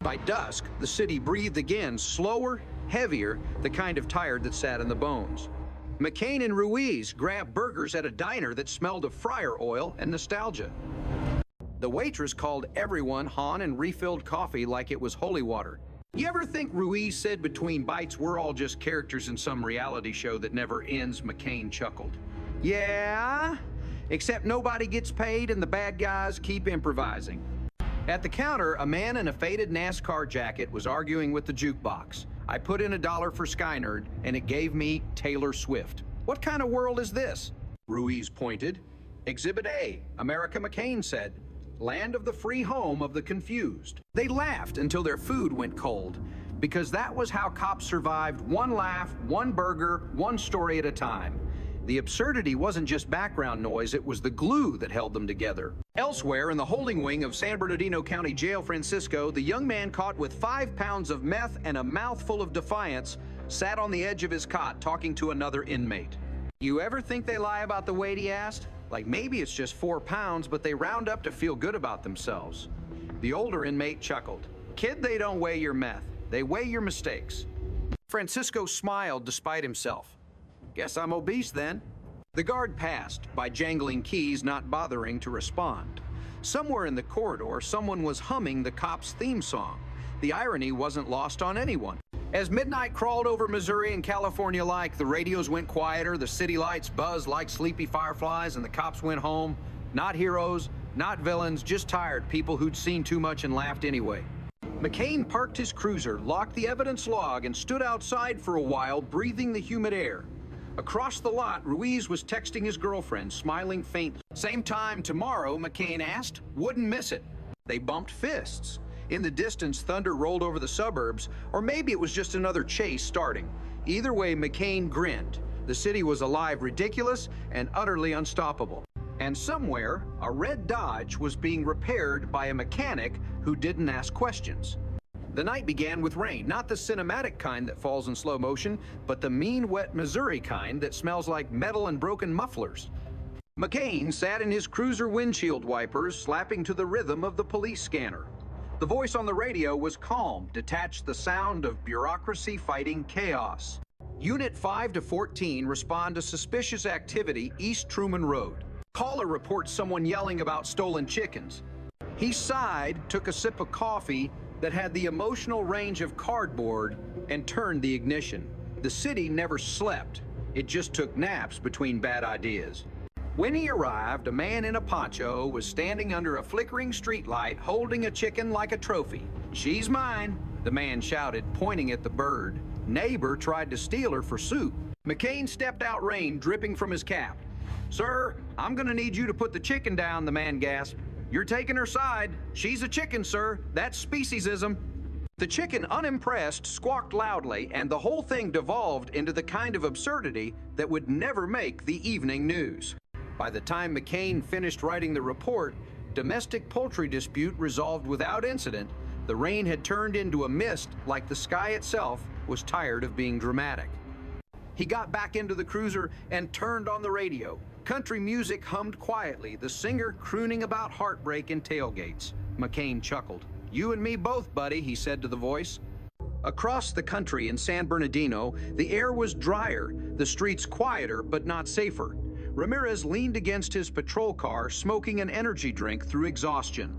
By dusk, the city breathed again, slower, heavier, the kind of tired that sat in the bones. McCain and Ruiz grabbed burgers at a diner that smelled of fryer oil and nostalgia. The waitress called everyone Han and refilled coffee like it was holy water. You ever think Ruiz said between bites, we're all just characters in some reality show that never ends? McCain chuckled. Yeah, except nobody gets paid and the bad guys keep improvising. At the counter, a man in a faded NASCAR jacket was arguing with the jukebox. I put in $1 for Skynerd, and it gave me Taylor Swift. What kind of world is this? Ruiz pointed. Exhibit A, America, McCain said. Land of the free home of the confused. They laughed until their food went cold, because that was how cops survived one laugh, one burger, one story at a time. The absurdity wasn't just background noise, it was the glue that held them together. Elsewhere, in the holding wing of San Bernardino County Jail, Francisco, the young man caught with 5 pounds of meth and a mouthful of defiance sat on the edge of his cot talking to another inmate. You ever think they lie about the weight, he asked? Like maybe it's just 4 pounds, but they round up to feel good about themselves. The older inmate chuckled. Kid, they don't weigh your meth. They weigh your mistakes. Francisco smiled despite himself. Guess I'm obese then. The guard passed, by jangling keys, not bothering to respond. Somewhere in the corridor, someone was humming the cops' theme song. The irony wasn't lost on anyone. As midnight crawled over Missouri and California alike, the radios went quieter, the city lights buzzed like sleepy fireflies, and the cops went home. Not heroes, not villains, just tired people who'd seen too much and laughed anyway. McCain parked his cruiser, locked the evidence log, and stood outside for a while, breathing the humid air. Across the lot, Ruiz was texting his girlfriend, smiling faintly. Same time tomorrow, McCain asked. Wouldn't miss it. They bumped fists. In the distance, thunder rolled over the suburbs, or maybe it was just another chase starting. Either way, McCain grinned. The city was alive, ridiculous, and utterly unstoppable. And somewhere, a red Dodge was being repaired by a mechanic who didn't ask questions. The night began with rain, not the cinematic kind that falls in slow motion, but the mean, wet Missouri kind that smells like metal and broken mufflers. McCain sat in his cruiser windshield wipers, slapping to the rhythm of the police scanner. The voice on the radio was calm, detached the sound of bureaucracy fighting chaos. Unit 5 to 14 respond to suspicious activity East Truman Road. Caller reports someone yelling about stolen chickens. He sighed, took a sip of coffee that had the emotional range of cardboard, and turned the ignition. The city never slept. It just took naps between bad ideas. When he arrived, a man in a poncho was standing under a flickering streetlight holding a chicken like a trophy. She's mine, the man shouted, pointing at the bird. Neighbor tried to steal her for soup. McCain stepped out, rain dripping from his cap. Sir, I'm gonna need you to put the chicken down, the man gasped. You're taking her side. She's a chicken, sir. That's speciesism. The chicken, unimpressed, squawked loudly, and the whole thing devolved into the kind of absurdity that would never make the evening news. By the time McCain finished writing the report, domestic poultry dispute resolved without incident, the rain had turned into a mist like the sky itself was tired of being dramatic. He got back into the cruiser and turned on the radio. Country music hummed quietly, the singer crooning about heartbreak and tailgates. McCain chuckled. You and me both, buddy, he said to the voice. Across the country in San Bernardino, the air was drier, the streets quieter but not safer. Ramirez leaned against his patrol car, smoking an energy drink through exhaustion.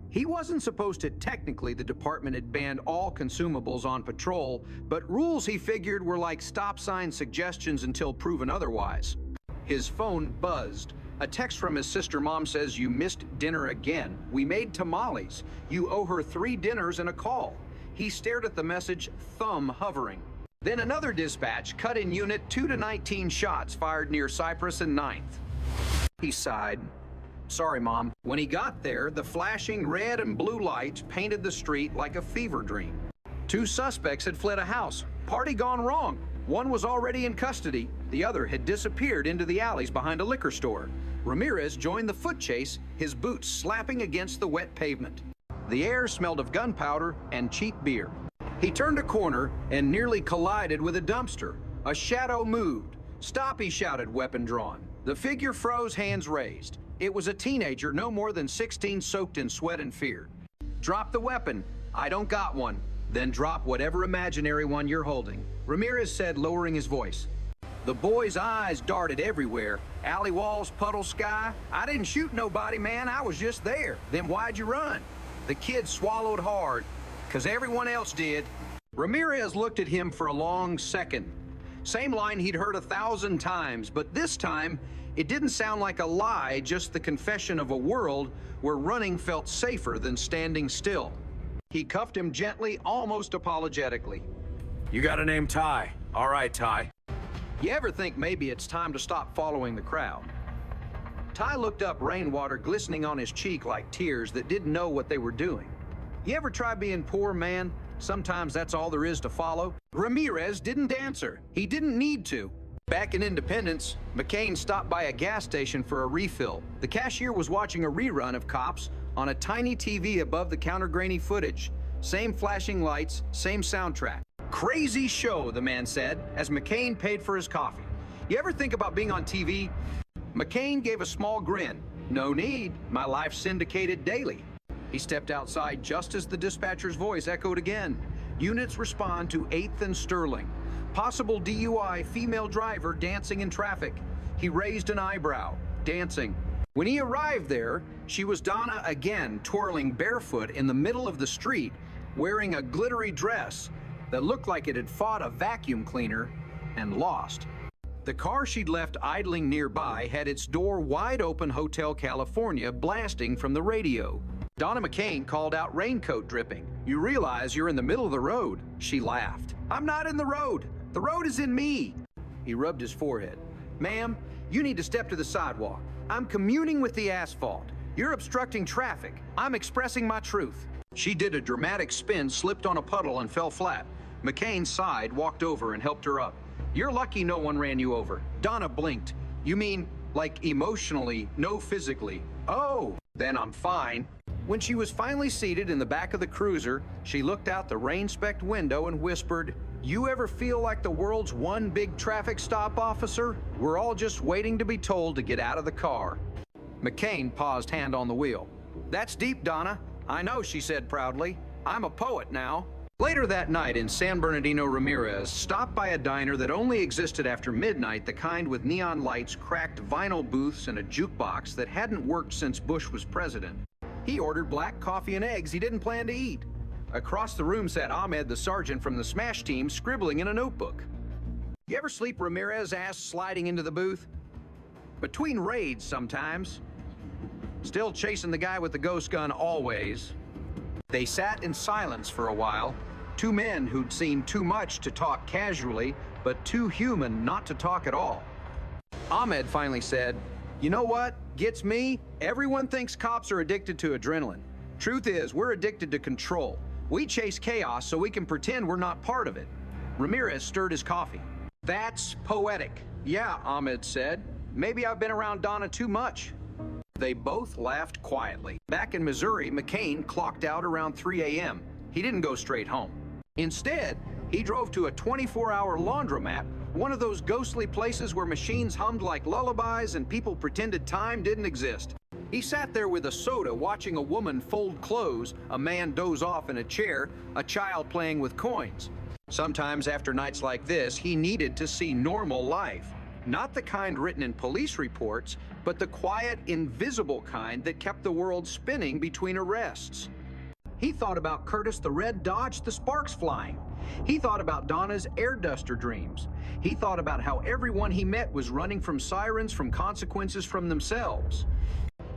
He wasn't supposed to. Technically, the department had banned all consumables on patrol, but rules he figured were like stop sign suggestions until proven otherwise. His phone buzzed. A text from his sister mom says, "You missed dinner again. We made tamales. You owe her 3 dinners and a call." He stared at the message, thumb hovering. Then another dispatch cut in unit 2 to 19 shots fired near Cypress and 9th. He sighed. "Sorry, Mom." When he got there, the flashing red and blue lights painted the street like a fever dream. 2 suspects had fled a house. Party gone wrong. One was already in custody. The other had disappeared into the alleys behind a liquor store. Ramirez joined the foot chase, his boots slapping against the wet pavement. The air smelled of gunpowder and cheap beer. He turned a corner and nearly collided with a dumpster. A shadow moved. "Stop," he shouted, weapon drawn. The figure froze, hands raised. It was a teenager, no more than 16, soaked in sweat and fear. "Drop the weapon." "I don't got one." "Then drop whatever imaginary one you're holding," Ramirez said, lowering his voice. The boy's eyes darted everywhere. Alley walls, puddle sky. "I didn't shoot nobody, man. I was just there." "Then why'd you run?" The kid swallowed hard. "'Cause everyone else did." Ramirez looked at him for a long second. Same line he'd heard 1,000 times, but this time, it didn't sound like a lie, just the confession of a world where running felt safer than standing still. He cuffed him gently, almost apologetically. You got a name, Ty. All right, Ty. You ever think maybe it's time to stop following the crowd? Ty looked up, rainwater glistening on his cheek like tears that didn't know what they were doing. You ever try being poor, man? Sometimes that's all there is to follow. Ramirez didn't answer. He didn't need to. Back in Independence, McCain stopped by a gas station for a refill. The cashier was watching a rerun of Cops on a tiny TV above the counter grainy footage. Same flashing lights, same soundtrack. "Crazy show," the man said, as McCain paid for his coffee. "You ever think about being on TV?" McCain gave a small grin. "No need. My life's syndicated daily." He stepped outside just as the dispatcher's voice echoed again. "Units respond to 8th and Sterling. Possible DUI, female driver dancing in traffic." He raised an eyebrow. Dancing. When he arrived there, she was Donna again, twirling barefoot in the middle of the street, wearing a glittery dress that looked like it had fought a vacuum cleaner and lost. The car she'd left idling nearby had its door wide open, Hotel California blasting from the radio. Donna McCain called out, "Raincoat dripping. You realize you're in the middle of the road." She laughed. "I'm not in the road. The road is in me." He rubbed his forehead. "Ma'am, you need to step to the sidewalk. I'm communing with the asphalt. You're obstructing traffic. I'm expressing my truth." She did a dramatic spin, slipped on a puddle, and fell flat. McCain sighed, walked over, and helped her up. "You're lucky no one ran you over." Donna blinked. "You mean, like emotionally, no physically?" "Oh, then I'm fine." When she was finally seated in the back of the cruiser, she looked out the rain-specked window and whispered, "You ever feel like the world's one big traffic stop, officer? We're all just waiting to be told to get out of the car." McCain paused, hand on the wheel. "That's deep, Donna." "I know," she said proudly. "I'm a poet now." Later that night in San Bernardino, Ramirez stopped by a diner that only existed after midnight, the kind with neon lights, cracked vinyl booths, and a jukebox that hadn't worked since Bush was president. He ordered black coffee and eggs he didn't plan to eat. Across the room sat Ahmed, the sergeant from the SMASH team, scribbling in a notebook. "You ever sleep?" Ramirez asked, sliding into the booth. "Between raids sometimes. Still chasing the guy with the ghost gun always." They sat in silence for a while. 2 men who'd seen too much to talk casually, but too human not to talk at all. Ahmed finally said, "You know what gets me? Everyone thinks cops are addicted to adrenaline. Truth is, we're addicted to control. We chase chaos so we can pretend we're not part of it." Ramirez stirred his coffee. "That's poetic." "Yeah," Ahmed said. "Maybe I've been around Donna too much." They both laughed quietly. Back in Missouri, McCain clocked out around 3 a.m. He didn't go straight home. Instead, he drove to a 24-hour laundromat, one of those ghostly places where machines hummed like lullabies and people pretended time didn't exist. He sat there with a soda, watching a woman fold clothes, a man doze off in a chair, a child playing with coins. Sometimes after nights like this, he needed to see normal life. Not the kind written in police reports, but the quiet, invisible kind that kept the world spinning between arrests. He thought about Curtis the Red Dodge, the sparks flying. He thought about Donna's air duster dreams. He thought about how everyone he met was running from sirens, from consequences from themselves.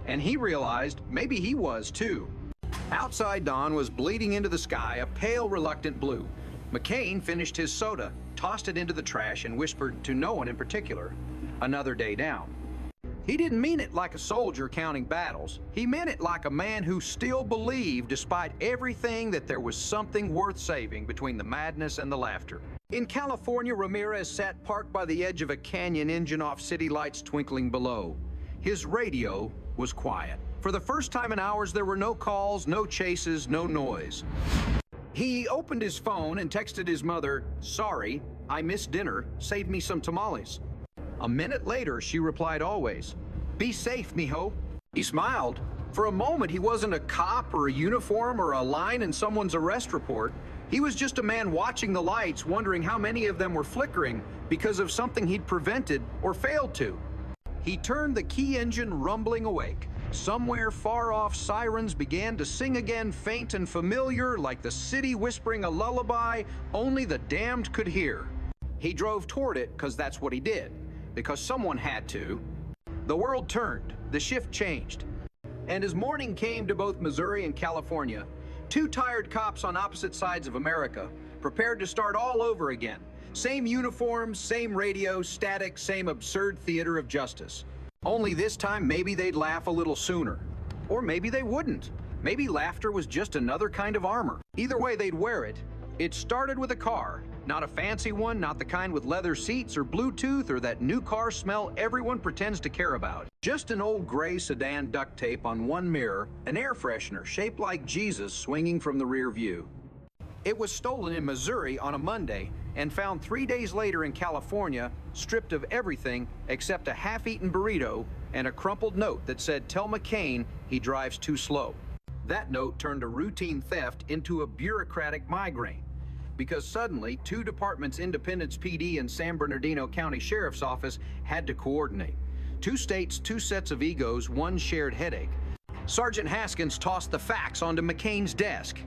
And he realized maybe he was too. Outside, dawn was bleeding into the sky, a pale, reluctant blue. McCain finished his soda, tossed it into the trash, and whispered to no one in particular, "Another day down." He didn't mean it like a soldier counting battles. He meant it like a man who still believed, despite everything, that there was something worth saving between the madness and the laughter. In California, Ramirez sat parked by the edge of a canyon, engine off, city lights twinkling below. His radio was quiet. For the first time in hours, there were no calls, no chases, no noise. He opened his phone and texted his mother, "Sorry, I missed dinner. Save me some tamales." A minute later, she replied always, "Be safe, mijo." He smiled. For a moment, he wasn't a cop or a uniform or a line in someone's arrest report. He was just a man watching the lights, wondering how many of them were flickering because of something he'd prevented or failed to. He turned the key engine, rumbling awake. Somewhere far off, sirens began to sing again, faint and familiar, like the city whispering a lullaby only the damned could hear. He drove toward it because that's what he did, because someone had to. The world turned, the shift changed. And as morning came to both Missouri and California, two tired cops on opposite sides of America, prepared to start all over again. Same uniforms, same radio, static, same absurd theater of justice. Only this time, maybe they'd laugh a little sooner. Or maybe they wouldn't. Maybe laughter was just another kind of armor. Either way, they'd wear it. It started with a car. Not a fancy one, not the kind with leather seats or Bluetooth or that new car smell everyone pretends to care about. Just an old gray sedan duct tape on one mirror, an air freshener shaped like Jesus swinging from the rear view. It was stolen in Missouri on a Monday and found 3 days later in California, stripped of everything except a half-eaten burrito and a crumpled note that said, "Tell McCain he drives too slow." That note turned a routine theft into a bureaucratic migraine, because suddenly two departments, Independence PD and San Bernardino County Sheriff's Office, had to coordinate. Two states, two sets of egos, one shared headache. Sergeant Haskins tossed the facts onto McCain's desk.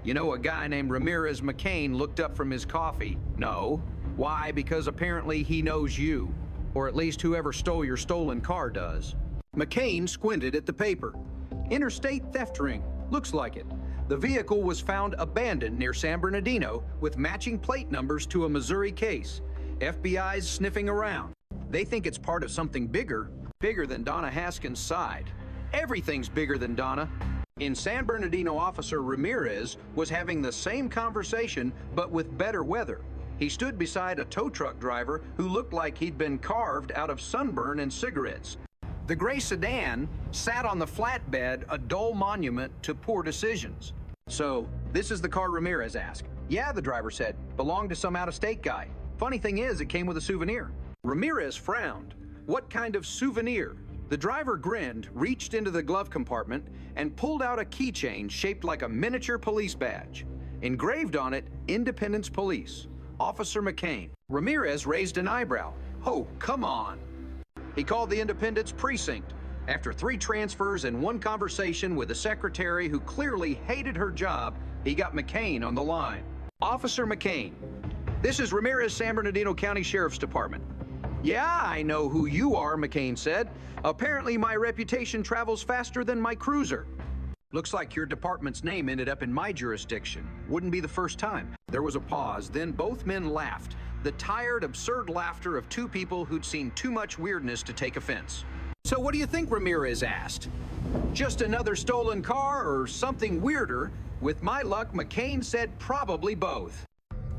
"You know, a guy named Ramirez McCain looked up from his coffee." "No." "Why? Because apparently he knows you. Or at least whoever stole your stolen car does." McCain squinted at the paper. "Interstate theft ring. Looks like it. The vehicle was found abandoned near San Bernardino with matching plate numbers to a Missouri case. FBI's sniffing around. They think it's part of something bigger than Donna Haskins' side. Everything's bigger than Donna." In San Bernardino, Officer Ramirez was having the same conversation, but with better weather. He stood beside a tow truck driver who looked like he'd been carved out of sunburn and cigarettes. The gray sedan sat on the flatbed, a dull monument to poor decisions. "So, this is the car Ramirez asked?" "Yeah," the driver said. "Belonged to some out-of-state guy. Funny thing is, it came with a souvenir." Ramirez frowned. "What kind of souvenir?" The driver grinned, reached into the glove compartment, and pulled out a keychain shaped like a miniature police badge. Engraved on it, Independence Police, Officer McCain. Ramirez raised an eyebrow. "Oh, come on." He called the Independence Precinct. After 3 transfers and 1 conversation with a secretary who clearly hated her job, he got McCain on the line. "Officer McCain, this is Ramirez, San Bernardino County Sheriff's Department." "Yeah, I know who you are," McCain said. "Apparently my reputation travels faster than my cruiser." "Looks like your department's name ended up in my jurisdiction. Wouldn't be the first time." There was a pause, then both men laughed. The tired, absurd laughter of two people who'd seen too much weirdness to take offense. "So what do you think?" Ramirez asked. "Just another stolen car or something weirder?" With my luck, McCain said probably both.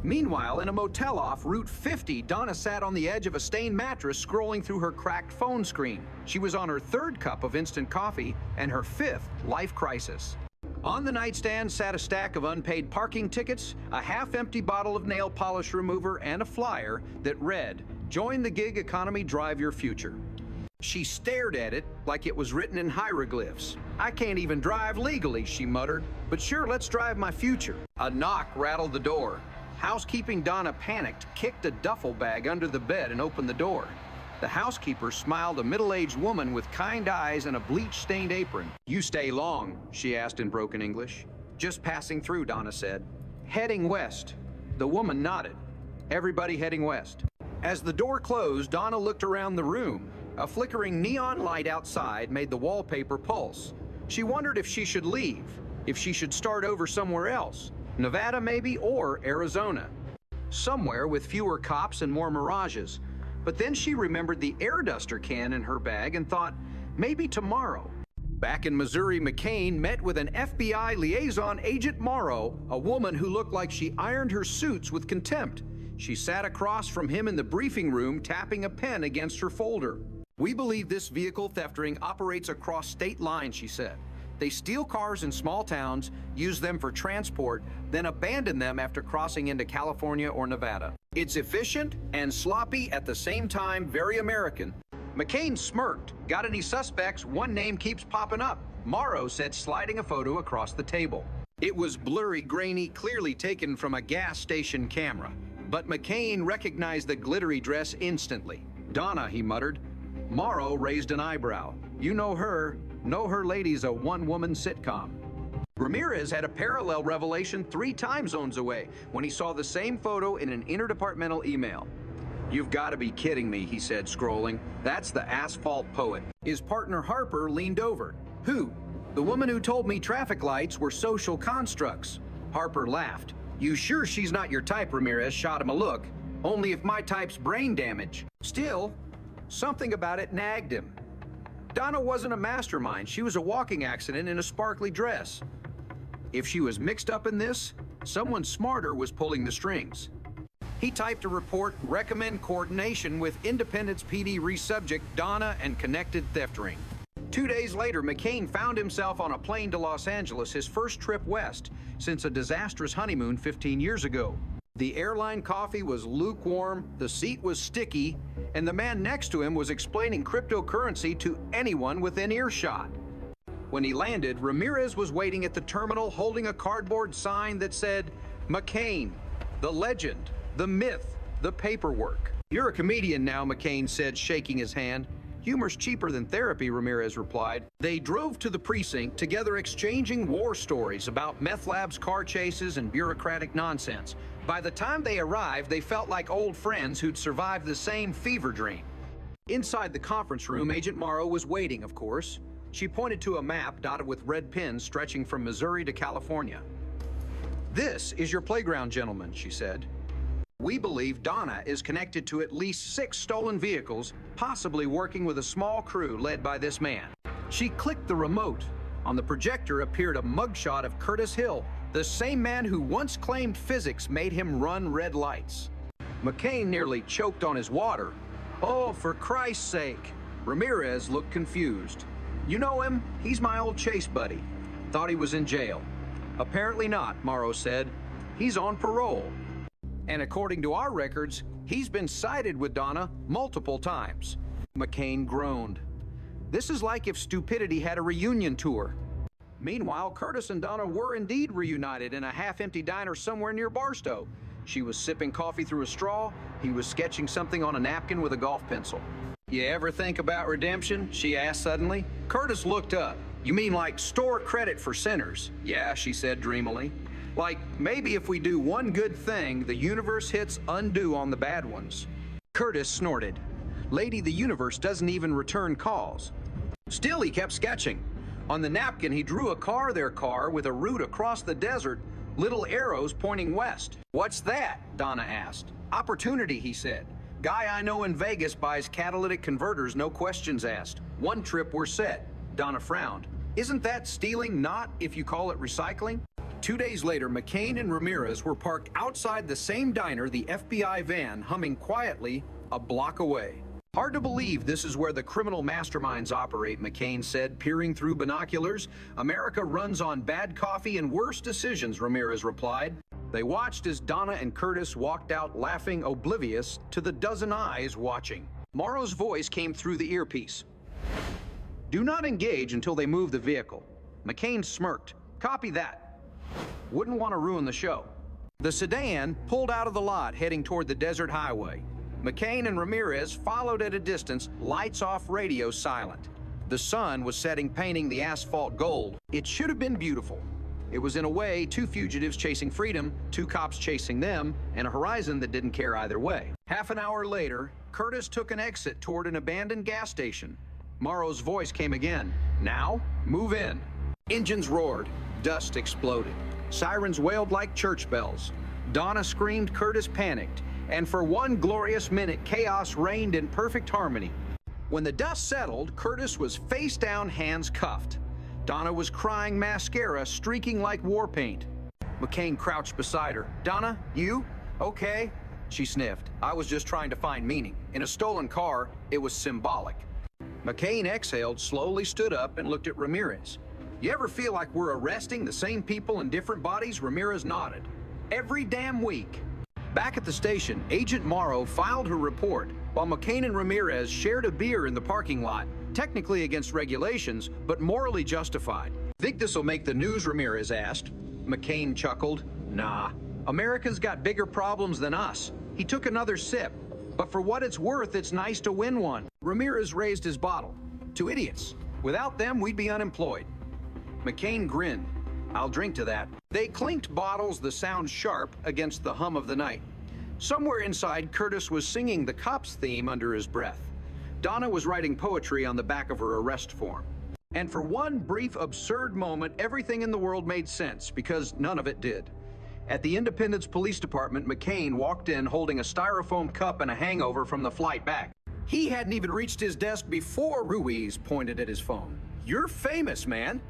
Meanwhile, in a motel off Route 50, Donna sat on the edge of a stained mattress scrolling through her cracked phone screen. She was on her 3rd cup of instant coffee and her 5th life crisis. On the nightstand sat a stack of unpaid parking tickets, a half-empty bottle of nail polish remover, and a flyer that read, "Join the gig economy, drive your future." She stared at it like it was written in hieroglyphs. "I can't even drive legally," she muttered, "but sure, let's drive my future." A knock rattled the door. Housekeeping Donna panicked, kicked a duffel bag under the bed, and opened the door. The housekeeper smiled, a middle-aged woman with kind eyes and a bleach-stained apron. "You stay long?" she asked in broken English. "Just passing through," Donna said. "Heading west." The woman nodded. Everybody heading west. As the door closed, Donna looked around the room. A flickering neon light outside made the wallpaper pulse. She wondered if she should leave, if she should start over somewhere else, Nevada maybe, or Arizona. Somewhere with fewer cops and more mirages. But then she remembered the air duster can in her bag and thought, maybe tomorrow. Back in Missouri, McCain met with an FBI liaison agent Morrow, a woman who looked like she ironed her suits with contempt. She sat across from him in the briefing room, tapping a pen against her folder. We believe this vehicle theft ring operates across state lines, she said. They steal cars in small towns, use them for transport, then abandon them after crossing into California or Nevada. It's efficient and sloppy at the same time, very American. McCain smirked. Got any suspects? One name keeps popping up. Morrow said, sliding a photo across the table. It was blurry, grainy, clearly taken from a gas station camera. But McCain recognized the glittery dress instantly. Donna, he muttered. Morrow raised an eyebrow. You know her. Know her lady's a one-woman sitcom. Ramirez had a parallel revelation 3 time zones away when he saw the same photo in an interdepartmental email. You've got to be kidding me, he said, scrolling. That's the asphalt poet. His partner Harper leaned over. Who? The woman who told me traffic lights were social constructs. Harper laughed. You sure she's not your type, Ramirez shot him a look. Only if my type's brain damage. Still, something about it nagged him. Donna wasn't a mastermind. She was a walking accident in a sparkly dress. If she was mixed up in this, someone smarter was pulling the strings. He typed a report, recommend coordination with Independence PD re-subject Donna and connected theft ring. 2 days later, McCain found himself on a plane to Los Angeles, his first trip west since a disastrous honeymoon 15 years ago. The airline coffee was lukewarm, the seat was sticky, and the man next to him was explaining cryptocurrency to anyone within earshot. When he landed, Ramirez was waiting at the terminal holding a cardboard sign that said, McCain, the legend, the myth, the paperwork. You're a comedian now, McCain said, shaking his hand. Humor's cheaper than therapy, Ramirez replied. They drove to the precinct, together exchanging war stories about meth labs, car chases, and bureaucratic nonsense. By the time they arrived, they felt like old friends who'd survived the same fever dream. Inside the conference room, Agent Morrow was waiting, of course. She pointed to a map dotted with red pins stretching from Missouri to California. This is your playground, gentlemen, she said. We believe Donna is connected to at least 6 stolen vehicles, possibly working with a small crew led by this man. She clicked the remote. On the projector appeared a mugshot of Curtis Hill, the same man who once claimed physics made him run red lights. McCain nearly choked on his water. Oh, for Christ's sake. Ramirez looked confused. You know him? He's my old chase buddy. Thought he was in jail. Apparently not, Morrow said. He's on parole. And according to our records, he's been cited with Donna multiple times. McCain groaned. This is like if stupidity had a reunion tour. Meanwhile, Curtis and Donna were indeed reunited in a half-empty diner somewhere near Barstow. She was sipping coffee through a straw. He was sketching something on a napkin with a golf pencil. You ever think about redemption? She asked suddenly. Curtis looked up. You mean like store credit for sinners? Yeah, she said dreamily. Like, maybe if we do one good thing, the universe hits undo on the bad ones. Curtis snorted. Lady, the universe doesn't even return calls. Still, he kept sketching. On the napkin, he drew their car, with a route across the desert, little arrows pointing west. What's that? Donna asked. Opportunity, he said. Guy I know in Vegas buys catalytic converters, no questions asked. One trip we're set. Donna frowned. Isn't that stealing, not if you call it recycling? 2 days later, McCain and Ramirez were parked outside the same diner, the FBI van, humming quietly a block away. Hard to believe this is where the criminal masterminds operate, McCain said, peering through binoculars. America runs on bad coffee and worse decisions, Ramirez replied. They watched as Donna and Curtis walked out laughing, oblivious to the dozen eyes watching. Morrow's voice came through the earpiece. Do not engage until they move the vehicle. McCain smirked. Copy that. Wouldn't want to ruin the show. The sedan pulled out of the lot, heading toward the desert highway. McCain and Ramirez followed at a distance, lights off, radio silent. The sun was setting, painting the asphalt gold. It should have been beautiful. It was, in a way, two fugitives chasing freedom, two cops chasing them, and a horizon that didn't care either way. Half an hour later, Curtis took an exit toward an abandoned gas station. Morrow's voice came again. Now, move in. Engines roared. Dust exploded. Sirens wailed like church bells. Donna screamed, Curtis panicked. And for one glorious minute, chaos reigned in perfect harmony. When the dust settled, Curtis was face down, hands cuffed. Donna was crying mascara, streaking like war paint. McCain crouched beside her. Donna, you? Okay. She sniffed. I was just trying to find meaning. In a stolen car, it was symbolic. McCain exhaled, slowly stood up, and looked at Ramirez. You ever feel like we're arresting the same people in different bodies? Ramirez nodded. Every damn week. Back at the station, Agent Morrow filed her report, while McCain and Ramirez shared a beer in the parking lot, technically against regulations, but morally justified. Think this'll make the news, Ramirez asked. McCain chuckled. Nah, America's got bigger problems than us. He took another sip. But for what it's worth, it's nice to win one. Ramirez raised his bottle. To idiots. Without them, we'd be unemployed. McCain grinned. I'll drink to that. They clinked bottles, the sound sharp, against the hum of the night. Somewhere inside, Curtis was singing the cops theme under his breath. Donna was writing poetry on the back of her arrest form. And for one brief, absurd moment, everything in the world made sense, because none of it did. At the Independence Police Department, McCain walked in holding a styrofoam cup and a hangover from the flight back. He hadn't even reached his desk before Ruiz pointed at his phone. You're famous, man.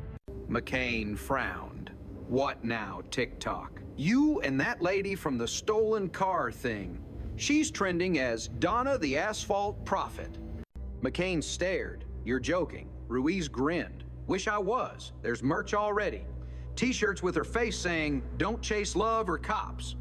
McCain frowned. What now, TikTok? You and that lady from the stolen car thing. She's trending as Donna the Asphalt Prophet. McCain stared. You're joking. Ruiz grinned. Wish I was. There's merch already. T-shirts with her face saying, don't chase love or cops.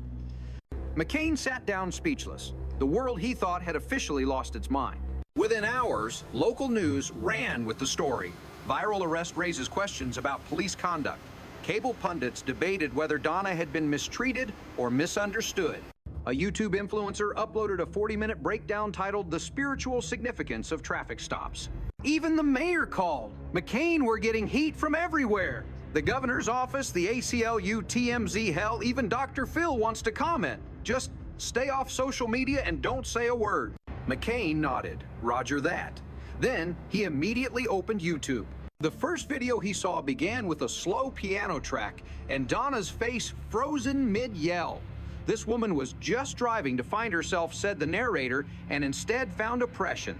McCain sat down speechless. The world he thought had officially lost its mind. Within hours, local news ran with the story. Viral arrest raises questions about police conduct. Cable pundits debated whether Donna had been mistreated or misunderstood. A YouTube influencer uploaded a 40-minute breakdown titled The Spiritual Significance of Traffic Stops. Even the mayor called. McCain were getting heat from everywhere. The governor's office, the ACLU, TMZ, hell, even Dr. Phil wants to comment. Just stay off social media and don't say a word. McCain nodded. Roger that. Then he immediately opened YouTube. The first video he saw began with a slow piano track and Donna's face frozen mid-yell. This woman was just driving to find herself, said the narrator, and instead found oppression.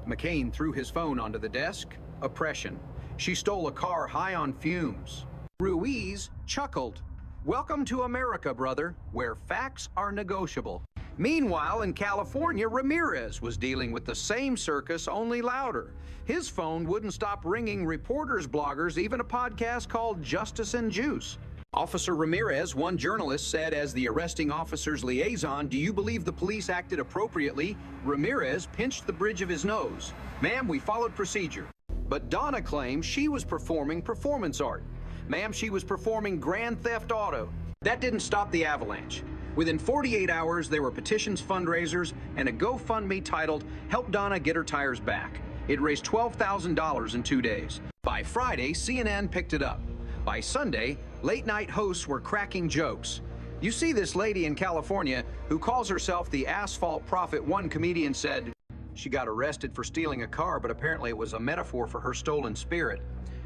McCain threw his phone onto the desk. Oppression. She stole a car high on fumes. Ruiz chuckled. Welcome to America, brother, where facts are negotiable. Meanwhile, in California, Ramirez was dealing with the same circus, only louder. His phone wouldn't stop ringing reporters, bloggers, even a podcast called Justice and Juice. Officer Ramirez, one journalist, said as the arresting officer's liaison, do you believe the police acted appropriately? Ramirez pinched the bridge of his nose. Ma'am, we followed procedure. But Donna claimed she was performing performance art. Ma'am, she was performing Grand Theft Auto. That didn't stop the avalanche. Within 48 hours, there were petitions, fundraisers, and a GoFundMe titled Help Donna Get Her Tires Back. It raised $12,000 in 2 days. By Friday, CNN picked it up. By Sunday, late-night hosts were cracking jokes. You see this lady in California who calls herself the Asphalt Prophet. One comedian said she got arrested for stealing a car, but apparently it was a metaphor for her stolen spirit.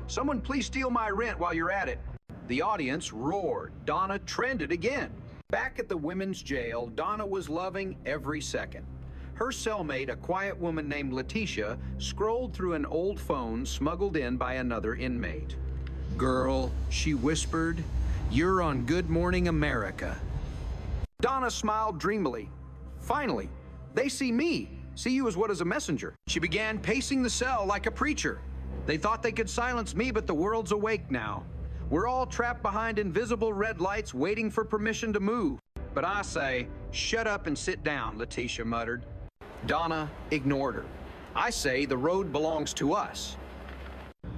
Someone please steal my rent while you're at it. The audience roared. Donna trended again. Back at the women's jail, Donna was loving every second. Her cellmate, a quiet woman named Letitia, scrolled through an old phone smuggled in by another inmate. Girl, she whispered, you're on Good Morning America. Donna smiled dreamily. Finally, they see me. See you as what is a messenger. She began pacing the cell like a preacher. They thought they could silence me, but the world's awake now. We're all trapped behind invisible red lights waiting for permission to move. But I say, shut up and sit down, Letitia muttered. Donna ignored her. I say the road belongs to us.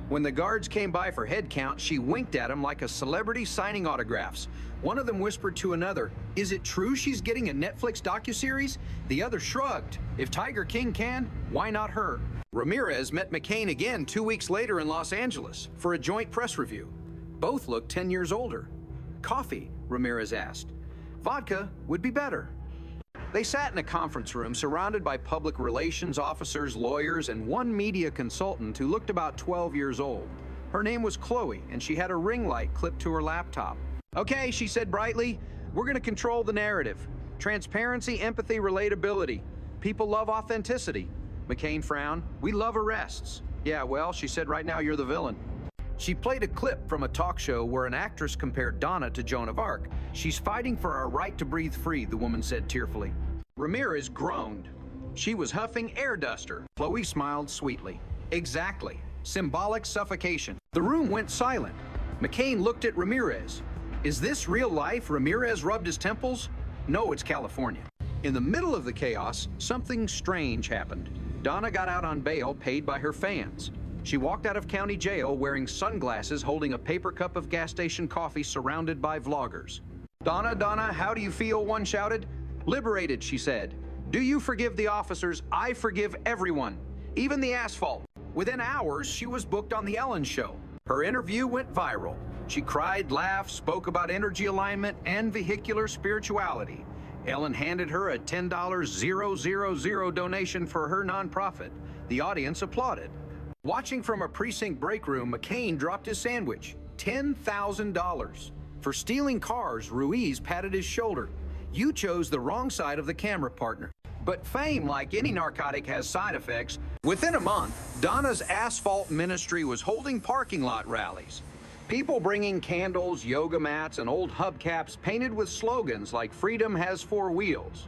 When the guards came by for head count, she winked at them like a celebrity signing autographs. One of them whispered to another, is it true she's getting a Netflix docuseries? The other shrugged. If Tiger King can, why not her? Ramirez met McCain again 2 weeks later in Los Angeles for a joint press review. Both looked 10 years older. Coffee, Ramirez asked. Vodka would be better. They sat in a conference room surrounded by public relations officers, lawyers, and one media consultant who looked about 12 years old. Her name was Chloe, and she had a ring light clipped to her laptop. Okay, she said brightly, we're going to control the narrative. Transparency, empathy, relatability. People love authenticity. McCain frowned. We love arrests. Yeah, well, she said right now you're the villain. She played a clip from a talk show where an actress compared Donna to Joan of Arc. She's fighting for our right to breathe free, the woman said tearfully. Ramirez groaned. She was huffing air duster. Chloe smiled sweetly. Exactly. Symbolic suffocation. The room went silent. McCain looked at Ramirez. Is this real life? Ramirez rubbed his temples. No, it's California. In the middle of the chaos, something strange happened. Donna got out on bail paid by her fans. She walked out of county jail wearing sunglasses, holding a paper cup of gas station coffee, surrounded by vloggers. Donna, Donna, how do you feel? One shouted. Liberated, she said. Do you forgive the officers? I forgive everyone, even the asphalt. Within hours, she was booked on The Ellen Show. Her interview went viral. She cried, laughed, spoke about energy alignment and vehicular spirituality. Ellen handed her a $10,000 donation for her nonprofit. The audience applauded. Watching from a precinct break room, McCain dropped his sandwich. $10,000. For stealing cars, Ruiz patted his shoulder. You chose the wrong side of the camera, partner. But fame, like any narcotic, has side effects. Within a month, Donna's asphalt ministry was holding parking lot rallies. People bringing candles, yoga mats, and old hubcaps painted with slogans like freedom has 4 wheels.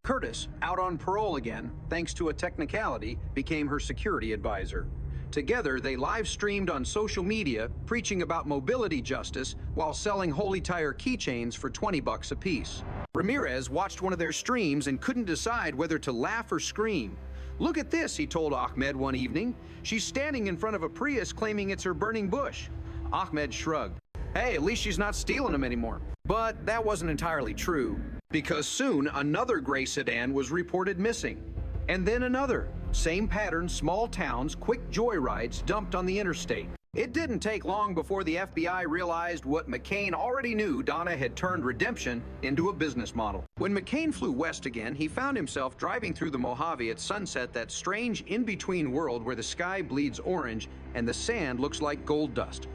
Curtis, out on parole again, thanks to a technicality, became her security advisor. Together, they live-streamed on social media, preaching about mobility justice while selling Holy Tire keychains for $20 a piece. Ramirez watched one of their streams and couldn't decide whether to laugh or scream. Look at this, he told Ahmed one evening. She's standing in front of a Prius claiming it's her burning bush. Ahmed shrugged. Hey, at least she's not stealing them anymore. But that wasn't entirely true, because soon another gray sedan was reported missing. And then another. Same pattern, small towns, quick joyrides dumped on the interstate. It didn't take long before the FBI realized what McCain already knew. Donna had turned redemption into a business model. When McCain flew west again, he found himself driving through the Mojave at sunset, that strange in-between world where the sky bleeds orange and the sand looks like gold dust.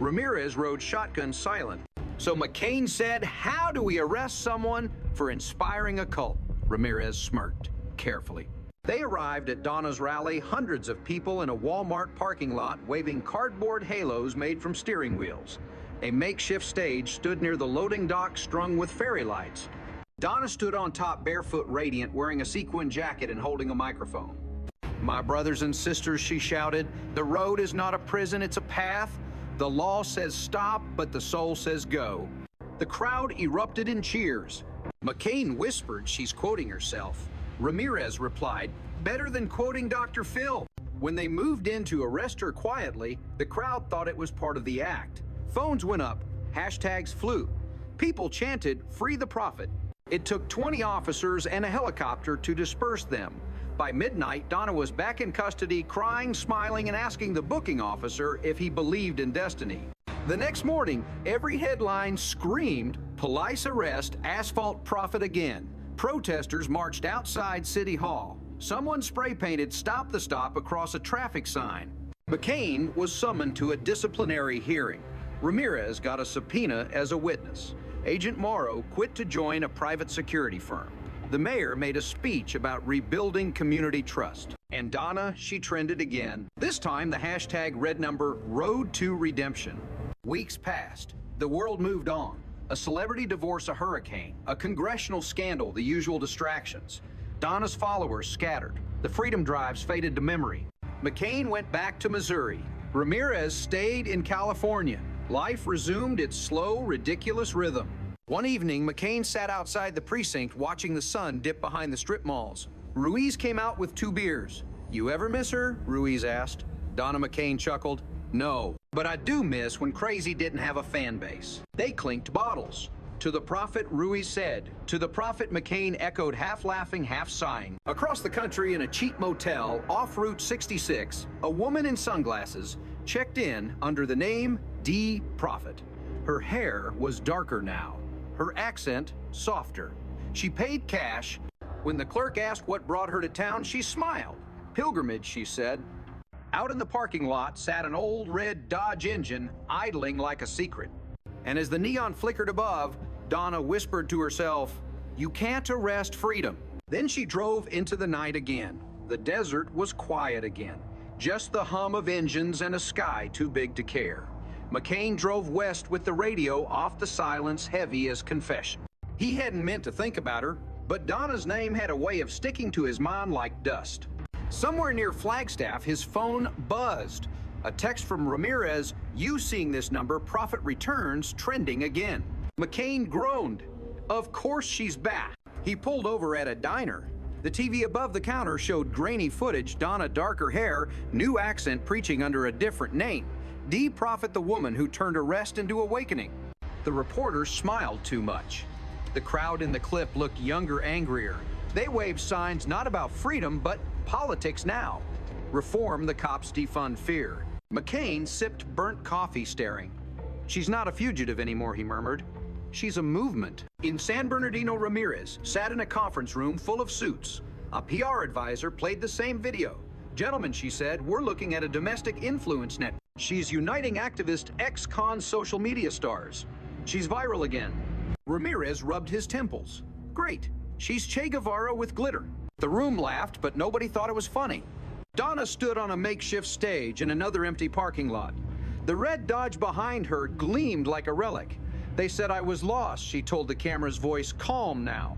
Ramirez rode shotgun silent. So McCain said, how do we arrest someone for inspiring a cult? Ramirez smirked carefully. They arrived at Donna's rally, hundreds of people in a Walmart parking lot waving cardboard halos made from steering wheels. A makeshift stage stood near the loading dock strung with fairy lights. Donna stood on top, barefoot, radiant, wearing a sequin jacket and holding a microphone. My brothers and sisters, she shouted, the road is not a prison, it's a path. The law says stop, but the soul says go. The crowd erupted in cheers. McCain whispered she's quoting herself. Ramirez replied, better than quoting Dr. Phil. When they moved in to arrest her quietly, the crowd thought it was part of the act. Phones went up, hashtags flew. People chanted, free the prophet. It took 20 officers and a helicopter to disperse them. By midnight, Donna was back in custody, crying, smiling, and asking the booking officer if he believed in destiny. The next morning, every headline screamed, police arrest, asphalt prophet again. Protesters marched outside City Hall. Someone spray-painted "Stop the Stop" across a traffic sign. McCain was summoned to a disciplinary hearing. Ramirez got a subpoena as a witness. Agent Morrow quit to join a private security firm. The mayor made a speech about rebuilding community trust. And Donna, she trended again. This time, the hashtag read number Road to Redemption. Weeks passed. The world moved on. A celebrity divorce, a hurricane, a congressional scandal, the usual distractions. Donna's followers scattered. The freedom drives faded to memory. McCain went back to Missouri. Ramirez stayed in California. Life resumed its slow, ridiculous rhythm. One evening, McCain sat outside the precinct watching the sun dip behind the strip malls. Ruiz came out with 2 beers. You ever miss her? Ruiz asked. Donna McCain chuckled. No, but I do miss when Crazy didn't have a fan base. They clinked bottles. To the prophet, Ruiz said. To the prophet, McCain echoed, half laughing, half sighing. Across the country in a cheap motel off Route 66, a woman in sunglasses checked in under the name Dee Prophet. Her hair was darker now, her accent softer. She paid cash. When the clerk asked what brought her to town, she smiled. Pilgrimage, she said. Out in the parking lot sat an old red Dodge engine, idling like a secret. And as the neon flickered above, Donna whispered to herself, "You can't arrest freedom." Then she drove into the night again. The desert was quiet again. Just the hum of engines and a sky too big to care. McCain drove west with the radio off, the silence heavy as confession. He hadn't meant to think about her, but Donna's name had a way of sticking to his mind like dust. Somewhere near Flagstaff, his phone buzzed. A text from Ramirez, "You seeing this number, Prophet returns, trending again." McCain groaned. Of course she's back. He pulled over at a diner. The TV above the counter showed grainy footage, Donna darker hair, new accent preaching under a different name. Dee Prophet, the woman who turned arrest into awakening. The reporters smiled too much. The crowd in the clip looked younger, angrier. They waved signs not about freedom, but politics now. Reform the cops, defund fear. McCain sipped burnt coffee, staring. "She's not a fugitive anymore," he murmured. "She's a movement." In San Bernardino, Ramirez sat in a conference room full of suits. A PR advisor played the same video. "Gentlemen," she said, "we're looking at a domestic influence net. She's uniting activist ex-con social media stars. She's viral again." Ramirez rubbed his temples. "Great. She's Che Guevara with glitter." The room laughed, but nobody thought it was funny. Donna stood on a makeshift stage in another empty parking lot. The red Dodge behind her gleamed like a relic. "They said I was lost," she told the camera's voice, calm now.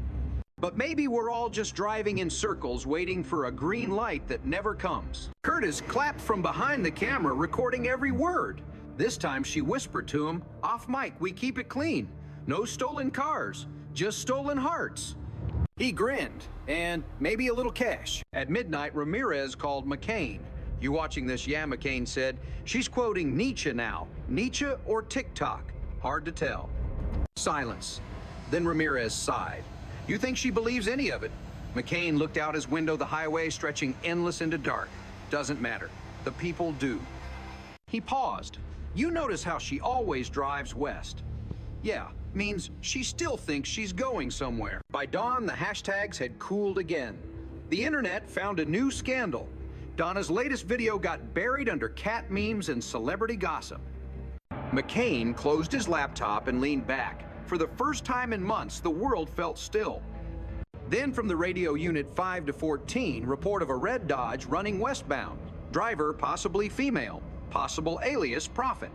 "But maybe we're all just driving in circles, waiting for a green light that never comes." Curtis clapped from behind the camera, recording every word. This time she whispered to him, "Off mic, we keep it clean. No stolen cars, just stolen hearts." He grinned, and maybe a little cash. At midnight, Ramirez called McCain. "You watching this?" "Yeah," McCain said. "She's quoting Nietzsche now. Nietzsche or TikTok? Hard to tell." Silence. Then Ramirez sighed. "You think she believes any of it?" McCain looked out his window, the highway stretching endless into dark. "Doesn't matter. The people do." He paused. "You notice how she always drives west?" "Yeah, means she still thinks she's going somewhere." By dawn, the hashtags had cooled again. The internet found a new scandal. Donna's latest video got buried under cat memes and celebrity gossip. McCain closed his laptop and leaned back. For the first time in months, the world felt still. Then from the radio unit 5 to 14, report of a red Dodge running westbound. Driver possibly female, possible alias Prophet.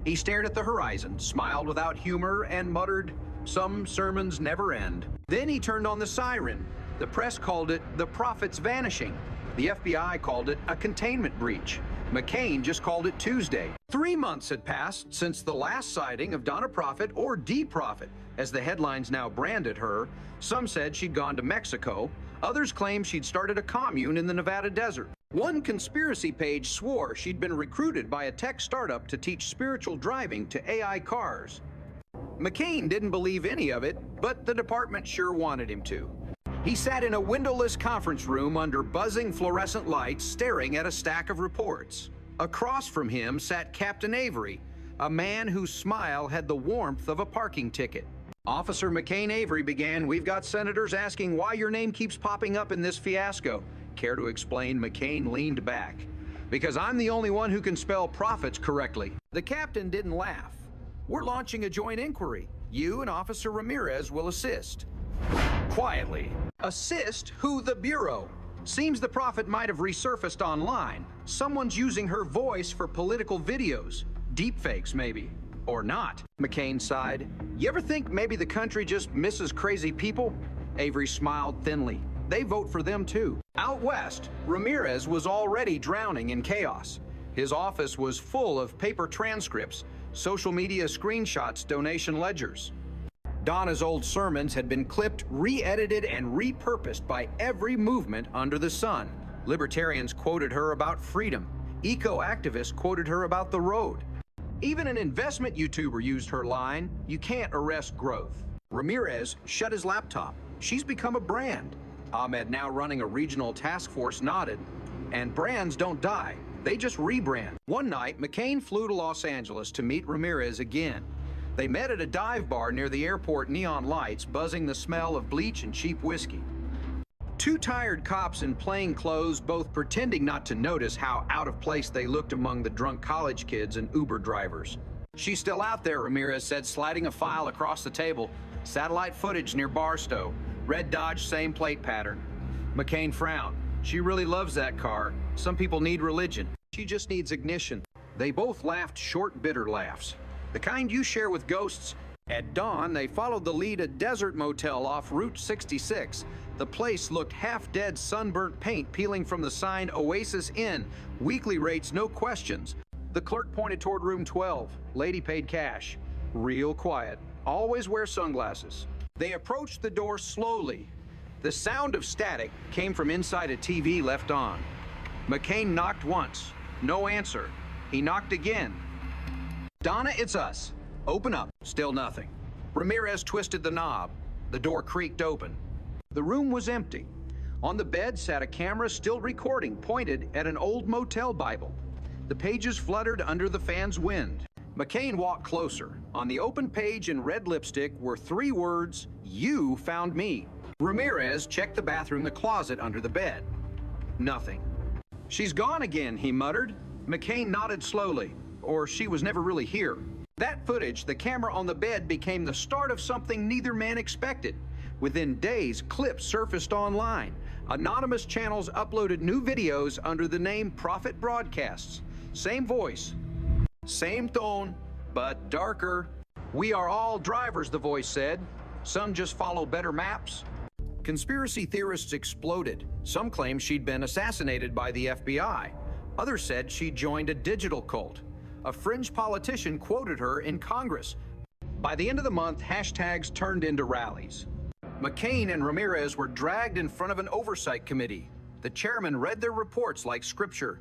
He stared at the horizon, smiled without humor, and muttered, "Some sermons never end." Then he turned on the siren. The press called it the Prophet's vanishing. The FBI called it a containment breach. McCain just called it Tuesday. 3 months had passed since the last sighting of Donna Prophet, or Dee Prophet, as the headlines now branded her. Some said she'd gone to Mexico. Others claimed she'd started a commune in the Nevada desert. One conspiracy page swore she'd been recruited by a tech startup to teach spiritual driving to AI cars. McCain didn't believe any of it, but the department sure wanted him to. He sat in a windowless conference room under buzzing fluorescent lights, staring at a stack of reports. Across from him sat Captain Avery, a man whose smile had the warmth of a parking ticket. Officer McCain Avery began, "We've got senators asking why your name keeps popping up in this fiasco." Care to explain? McCain leaned back. "Because I'm the only one who can spell prophets correctly." The captain didn't laugh. "We're launching a joint inquiry. You and Officer Ramirez will assist." Quietly. "Assist who? The Bureau?" "Seems the Prophet might have resurfaced online. Someone's using her voice for political videos. Deepfakes, maybe. Or not." McCain sighed. "You ever think maybe the country just misses crazy people?" Avery smiled thinly. "They vote for them too." Out west, Ramirez was already drowning in chaos. His office was full of paper transcripts, social media screenshots, donation ledgers. Donna's old sermons had been clipped, re-edited, and repurposed by every movement under the sun. Libertarians quoted her about freedom. Eco-activists quoted her about the road. Even an investment YouTuber used her line, "You can't arrest growth." Ramirez shut his laptop. She's become a brand. Ahmed, now running a regional task force, nodded. And brands don't die. They just rebrand. One night, McCain flew to Los Angeles to meet Ramirez again. They met at a dive bar near the airport, neon lights buzzing the smell of bleach and cheap whiskey. Two tired cops in plain clothes, both pretending not to notice how out of place they looked among the drunk college kids and Uber drivers. "She's still out there," Ramirez said, sliding a file across the table. "Satellite footage near Barstow. Red Dodge, same plate pattern." McCain frowned. "She really loves that car. Some people need religion. She just needs ignition." They both laughed short, bitter laughs. The kind you share with ghosts. At dawn, they followed the lead a desert motel off Route 66. The place looked half-dead, sunburnt paint peeling from the sign Oasis Inn. Weekly rates, no questions. The clerk pointed toward room 12. Lady paid cash. Real quiet. Always wear sunglasses. They approached the door slowly. The sound of static came from inside a TV left on. McCain knocked once. No answer. He knocked again. "Donna, it's us. Open up." Still nothing. Ramirez twisted the knob. The door creaked open. The room was empty. On the bed sat a camera still recording, pointed at an old motel Bible. The pages fluttered under the fan's wind. McCain walked closer. On the open page in red lipstick were 3 words, "You found me." Ramirez checked the bathroom, the closet under the bed. Nothing. "She's gone again," he muttered. McCain nodded slowly. "Or she was never really here." That footage, the camera on the bed, became the start of something neither man expected. Within days, clips surfaced online. Anonymous channels uploaded new videos under the name Prophet Broadcasts. Same voice, same tone, but darker. "We are all drivers," the voice said. "Some just follow better maps." Conspiracy theorists exploded. Some claimed she'd been assassinated by the FBI. Others said she joined a digital cult. A fringe politician quoted her in Congress. By the end of the month, hashtags turned into rallies. McCain and Ramirez were dragged in front of an oversight committee. The chairman read their reports like scripture.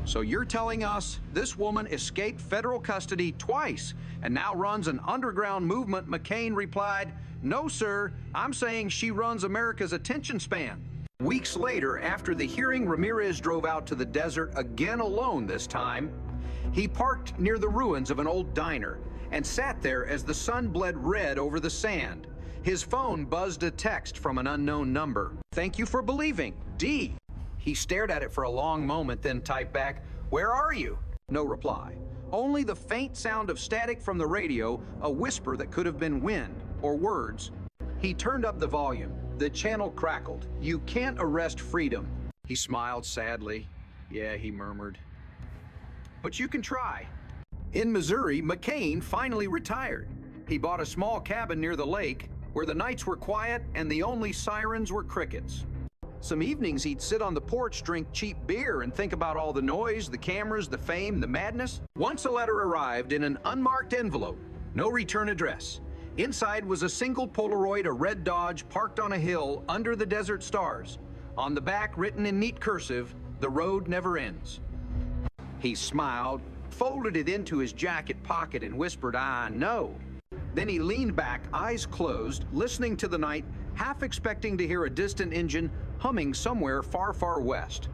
"So you're telling us this woman escaped federal custody twice and now runs an underground movement?" McCain replied, "No, sir. I'm saying she runs America's attention span." Weeks later, after the hearing, Ramirez drove out to the desert again alone this time. He parked near the ruins of an old diner and sat there as the sun bled red over the sand. His phone buzzed a text from an unknown number. "Thank you for believing. D." He stared at it for a long moment, then typed back, "Where are you?" No reply. Only the faint sound of static from the radio, a whisper that could have been wind or words. He turned up the volume. The channel crackled. "You can't arrest freedom." He smiled sadly. "Yeah," he murmured. "But you can try." In Missouri, McCain finally retired. He bought a small cabin near the lake where the nights were quiet and the only sirens were crickets. Some evenings he'd sit on the porch, drink cheap beer, and think about all the noise, the cameras, the fame, the madness. Once a letter arrived in an unmarked envelope, no return address. Inside was a single Polaroid, a red Dodge parked on a hill under the desert stars. On the back, written in neat cursive, "The road never ends." He smiled, folded it into his jacket pocket, and whispered, "I know." Then he leaned back, eyes closed, listening to the night, half expecting to hear a distant engine humming somewhere far, far west.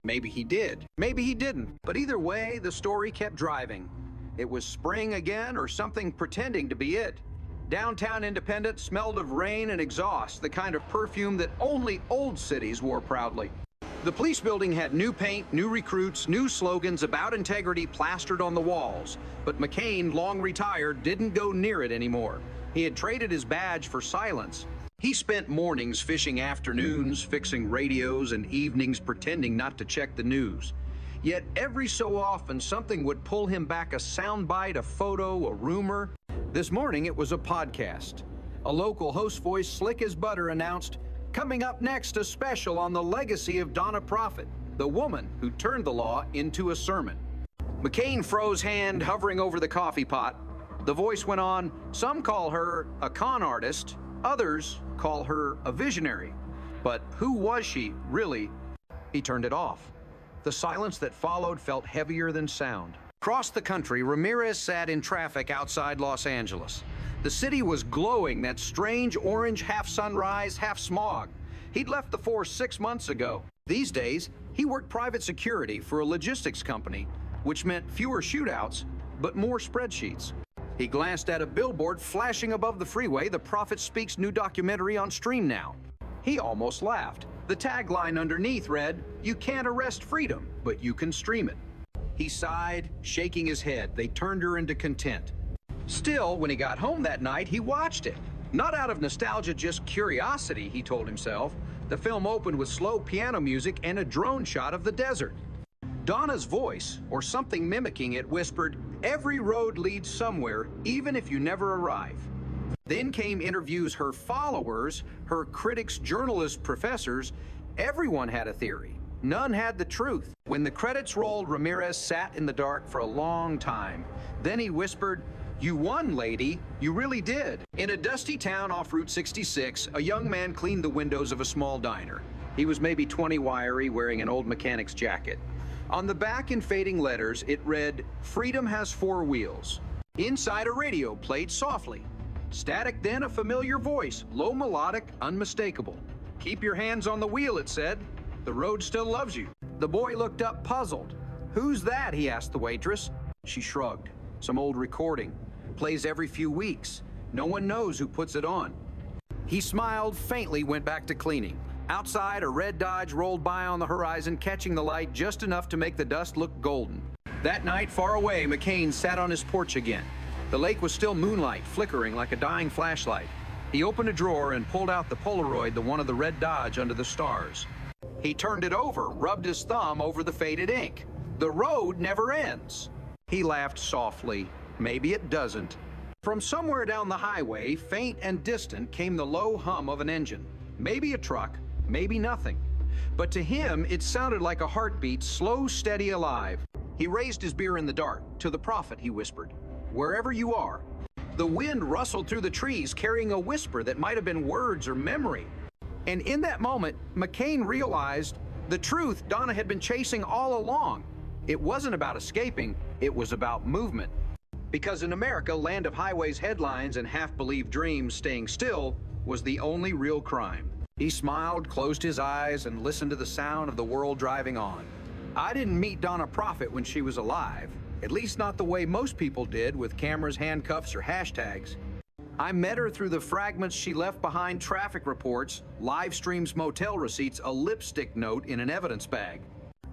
Maybe he did, maybe he didn't, but either way, the story kept driving. It was spring again, or something pretending to be it. Downtown Independence smelled of rain and exhaust, the kind of perfume that only old cities wore proudly. The police building had new paint, new recruits, new slogans about integrity plastered on the walls. But McCain, long retired, didn't go near it anymore. He had traded his badge for silence. He spent mornings fishing, afternoons fixing radios, and evenings pretending not to check the news. Yet every so often, something would pull him back, a soundbite, a photo, a rumor. This morning, it was a podcast. A local host voice, slick as butter, announced, "Coming up next, a special on the legacy of Donna Prophet, the woman who turned the law into a sermon." McCain froze, hand hovering over the coffee pot. The voice went on, "Some call her a con artist, others call her a visionary. But who was she, really?" He turned it off. The silence that followed felt heavier than sound. Across the country, Ramirez sat in traffic outside Los Angeles. The city was glowing, that strange orange half sunrise, half smog. He'd left the force 6 months ago. These days, he worked private security for a logistics company, which meant fewer shootouts, but more spreadsheets. He glanced at a billboard flashing above the freeway, the Prophet Speaks new documentary on Stream Now. He almost laughed. The tagline underneath read, "You can't arrest freedom, but you can stream it." He sighed, shaking his head. They turned her into content. Still, when he got home that night, he watched it. Not out of nostalgia, just curiosity, he told himself. The film opened with slow piano music and a drone shot of the desert. Donna's voice, or something mimicking it, whispered, "Every road leads somewhere, even if you never arrive." Then came interviews her followers, her critics, journalists, professors. Everyone had a theory. None had the truth. When the credits rolled, Ramirez sat in the dark for a long time. Then he whispered, "You won, lady. You really did." In a dusty town off Route 66, a young man cleaned the windows of a small diner. He was maybe 20, wiry, wearing an old mechanic's jacket. On the back in fading letters, it read, "Freedom has 4 wheels." Inside, a radio played softly. Static, then a familiar voice, low, melodic, unmistakable. "Keep your hands on the wheel," it said. "The road still loves you." The boy looked up, puzzled. "Who's that?" he asked the waitress. She shrugged. "Some old recording. Plays every few weeks. No one knows who puts it on." He smiled faintly, went back to cleaning. Outside, a red Dodge rolled by on the horizon, catching the light just enough to make the dust look golden. That night, far away, McCain sat on his porch again. The lake was still moonlight, flickering like a dying flashlight. He opened a drawer and pulled out the Polaroid, the one of the red Dodge under the stars. He turned it over, rubbed his thumb over the faded ink. "The road never ends." He laughed softly. Maybe it doesn't. From somewhere down the highway, faint and distant, came the low hum of an engine. Maybe a truck, maybe nothing. But to him, it sounded like a heartbeat, slow, steady, alive. He raised his beer in the dark. "To the Prophet," he whispered. "Wherever you are." The wind rustled through the trees, carrying a whisper that might have been words or memory. And in that moment, McCain realized the truth Donna had been chasing all along. It wasn't about escaping, it was about movement. Because in America, land of highways, headlines, and half-believed dreams, staying still was the only real crime. He smiled, closed his eyes, and listened to the sound of the world driving on. I didn't meet Donna Prophet when she was alive, at least not the way most people did, with cameras, handcuffs, or hashtags. I met her through the fragments she left behind: traffic reports, live streams, motel receipts, a lipstick note in an evidence bag.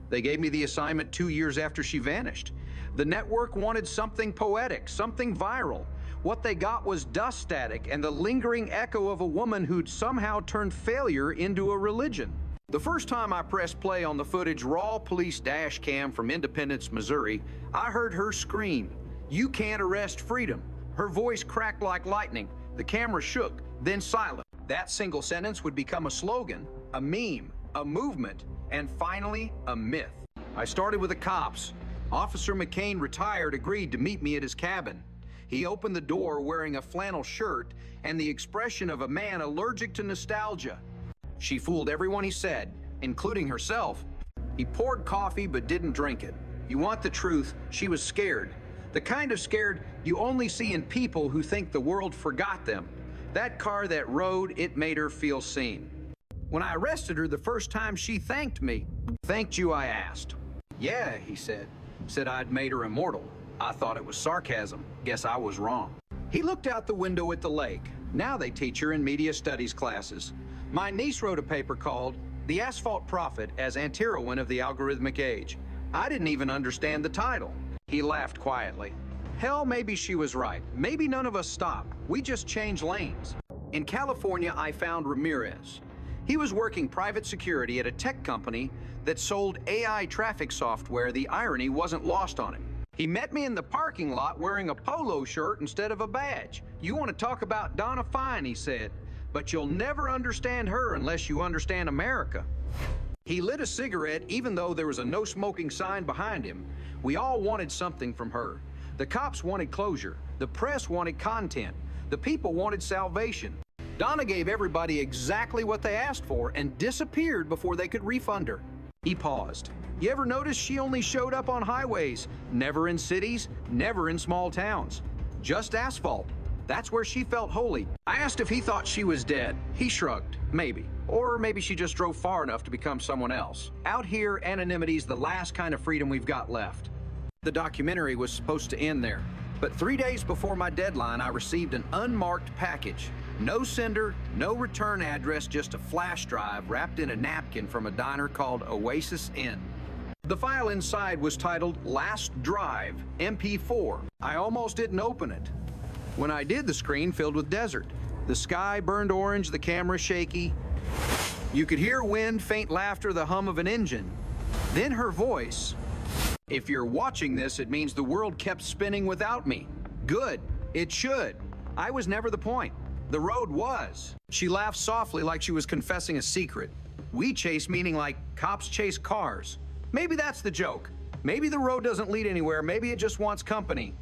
They gave me the assignment 2 years after she vanished. The network wanted something poetic, something viral. What they got was dust static and the lingering echo of a woman who'd somehow turned failure into a religion. The first time I pressed play on the footage, raw police dash cam from Independence, Missouri, I heard her scream, "You can't arrest freedom." Her voice cracked like lightning. The camera shook, then silent. That single sentence would become a slogan, a meme, a movement, and finally, a myth. I started with the cops. Officer McCain, retired, agreed to meet me at his cabin. He opened the door wearing a flannel shirt and the expression of a man allergic to nostalgia. She fooled everyone, he said, including herself. He poured coffee but didn't drink it. You want the truth, she was scared. The kind of scared you only see in people who think the world forgot them. That car, that road, it made her feel seen. When I arrested her the first time, she thanked me. "Thanked you?" I asked. "Yeah," he said. Said I'd made her immortal. I thought it was sarcasm. Guess I was wrong. He looked out the window at the lake. Now they teach her in media studies classes. My niece wrote a paper called "The Asphalt Prophet as Anti-Heroine of the Algorithmic Age." I didn't even understand the title. He laughed quietly. Hell, maybe she was right. Maybe none of us stopped. We just changed lanes. In California, I found Ramirez. He was working private security at a tech company that sold AI traffic software. The irony wasn't lost on him. He met me in the parking lot wearing a polo shirt instead of a badge. "You want to talk about Donna? Fine," he said, "but you'll never understand her unless you understand America." He lit a cigarette even though there was a no smoking sign behind him. We all wanted something from her. The cops wanted closure. The press wanted content. The people wanted salvation. Donna gave everybody exactly what they asked for and disappeared before they could refund her. He paused. You ever notice she only showed up on highways? Never in cities, never in small towns. Just asphalt. That's where she felt holy. I asked if he thought she was dead. He shrugged. Maybe. Or maybe she just drove far enough to become someone else. Out here, anonymity's the last kind of freedom we've got left. The documentary was supposed to end there. But 3 days before my deadline, I received an unmarked package. No sender, no return address, just a flash drive wrapped in a napkin from a diner called Oasis Inn. The file inside was titled Last Drive, MP4. I almost didn't open it. When I did, the screen filled with desert. The sky burned orange, the camera shaky. You could hear wind, faint laughter, the hum of an engine. Then her voice. If you're watching this, it means the world kept spinning without me. Good. It should. I was never the point. The road was. She laughed softly like she was confessing a secret. We chase meaning like cops chase cars. Maybe that's the joke. Maybe the road doesn't lead anywhere. Maybe it just wants company.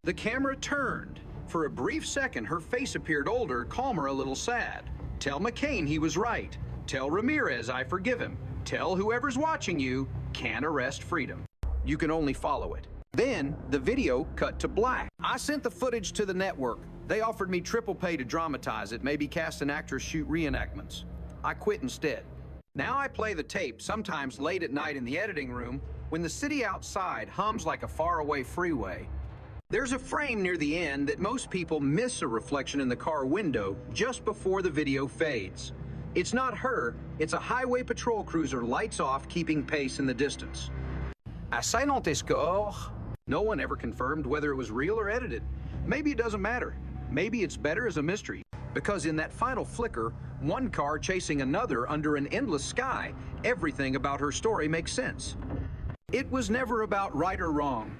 The camera turned. For a brief second, her face appeared older, calmer, a little sad. Tell McCain he was right. Tell Ramirez I forgive him. Tell whoever's watching you, can't arrest freedom. You can only follow it. Then the video cut to black. I sent the footage to the network. They offered me triple pay to dramatize it, maybe cast an actress shoot reenactments. I quit instead. Now I play the tape, sometimes late at night in the editing room, when the city outside hums like a faraway freeway. There's a frame near the end that most people miss a reflection in the car window just before the video fades. It's not her, it's a highway patrol cruiser lights off, keeping pace in the distance. A silent escort. No one ever confirmed whether it was real or edited. Maybe it doesn't matter. Maybe it's better as a mystery. Because in that final flicker, one car chasing another under an endless sky, everything about her story makes sense. It was never about right or wrong.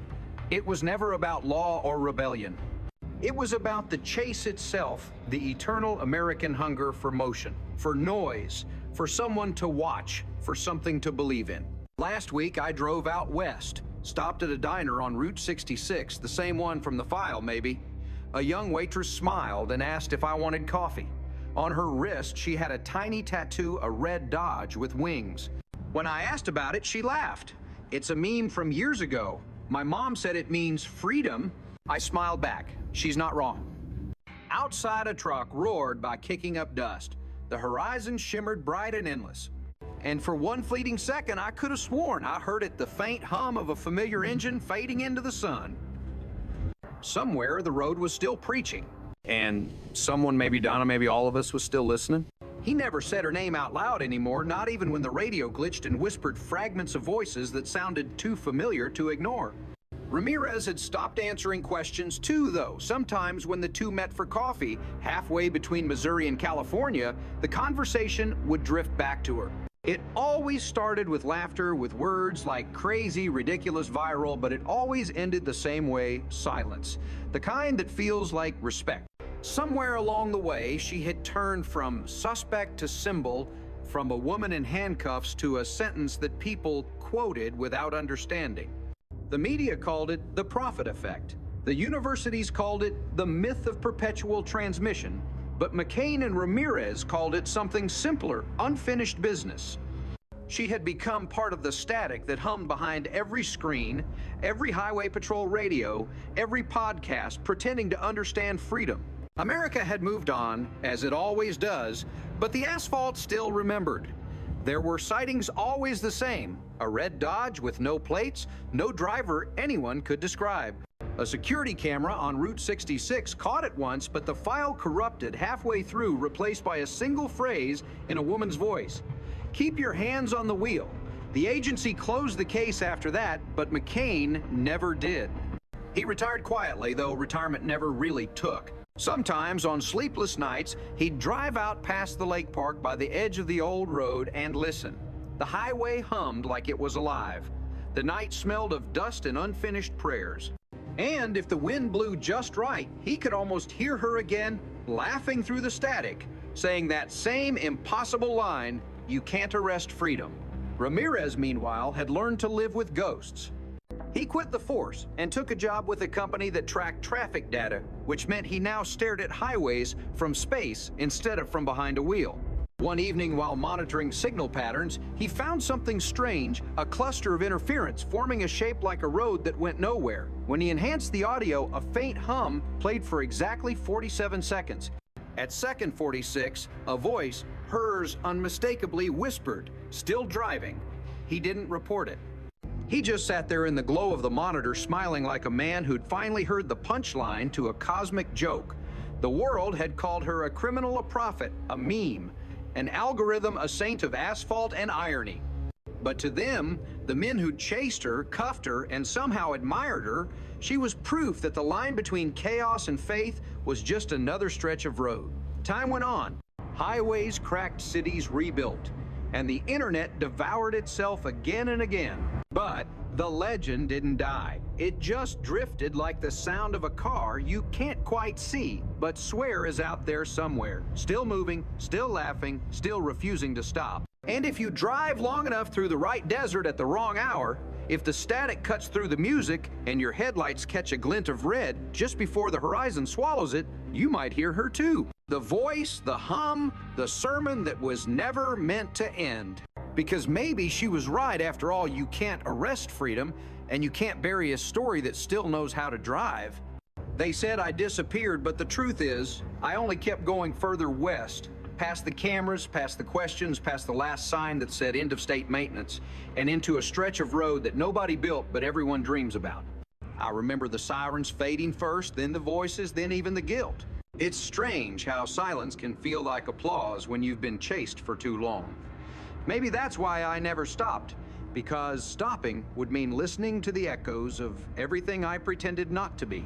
It was never about law or rebellion. It was about the chase itself, the eternal American hunger for motion, for noise, for someone to watch, for something to believe in. Last week, I drove out west, stopped at a diner on Route 66, the same one from the file, maybe. A young waitress smiled and asked if I wanted coffee. On her wrist, she had a tiny tattoo, a red Dodge with wings. When I asked about it, she laughed. It's a meme from years ago. My mom said it means freedom. I smiled back. She's not wrong. Outside, a truck roared by kicking up dust. The horizon shimmered bright and endless. And for one fleeting second, I could have sworn I heard it, the faint hum of a familiar engine fading into the sun. Somewhere, the road was still preaching. And someone, maybe Donna, maybe all of us, was still listening. He never said her name out loud anymore, not even when the radio glitched and whispered fragments of voices that sounded too familiar to ignore. Ramirez had stopped answering questions too, though. Sometimes when the two met for coffee, halfway between Missouri and California, the conversation would drift back to her. It always started with laughter, with words like crazy, ridiculous, viral, but it always ended the same way, silence. The kind that feels like respect. Somewhere along the way, she had turned from suspect to symbol, from a woman in handcuffs to a sentence that people quoted without understanding. The media called it the prophet effect. The universities called it the myth of perpetual transmission. But McCain and Ramirez called it something simpler, unfinished business. She had become part of the static that hummed behind every screen, every highway patrol radio, every podcast, pretending to understand freedom. America had moved on, as it always does, but the asphalt still remembered. There were sightings always the same, a red Dodge with no plates, no driver anyone could describe. A security camera on Route 66 caught it once, but the file corrupted halfway through, replaced by a single phrase in a woman's voice. Keep your hands on the wheel. The agency closed the case after that, but McCain never did. He retired quietly, though retirement never really took. Sometimes on sleepless nights, he'd drive out past the lake park by the edge of the old road and listen. The highway hummed like it was alive. The night smelled of dust and unfinished prayers. And if the wind blew just right, he could almost hear her again, laughing through the static, saying that same impossible line, "You can't arrest freedom." Ramirez, meanwhile, had learned to live with ghosts. He quit the force and took a job with a company that tracked traffic data, which meant he now stared at highways from space instead of from behind a wheel. One evening while monitoring signal patterns, he found something strange, a cluster of interference forming a shape like a road that went nowhere. When he enhanced the audio, a faint hum played for exactly 47 seconds. At second 46, a voice, hers unmistakably, whispered, "Still driving." He didn't report it. He just sat there in the glow of the monitor, smiling like a man who'd finally heard the punchline to a cosmic joke. The world had called her a criminal, a prophet, a meme, an algorithm, a saint of asphalt and irony. But to them, the men who'd chased her, cuffed her, and somehow admired her, she was proof that the line between chaos and faith was just another stretch of road. Time went on. Highways cracked, cities rebuilt, and the internet devoured itself again and again. But the legend didn't die. It just drifted like the sound of a car you can't quite see, but swear is out there somewhere. Still moving, still laughing, still refusing to stop. And if you drive long enough through the right desert at the wrong hour, if the static cuts through the music and your headlights catch a glint of red just before the horizon swallows it, you might hear her too. The voice, the hum, the sermon that was never meant to end. Because maybe she was right. After all, you can't arrest freedom, and you can't bury a story that still knows how to drive. They said I disappeared, but the truth is, I only kept going further west, past the cameras, past the questions, past the last sign that said end of state maintenance, and into a stretch of road that nobody built but everyone dreams about. I remember the sirens fading first, then the voices, then even the guilt. It's strange how silence can feel like applause when you've been chased for too long. Maybe that's why I never stopped, because stopping would mean listening to the echoes of everything I pretended not to be.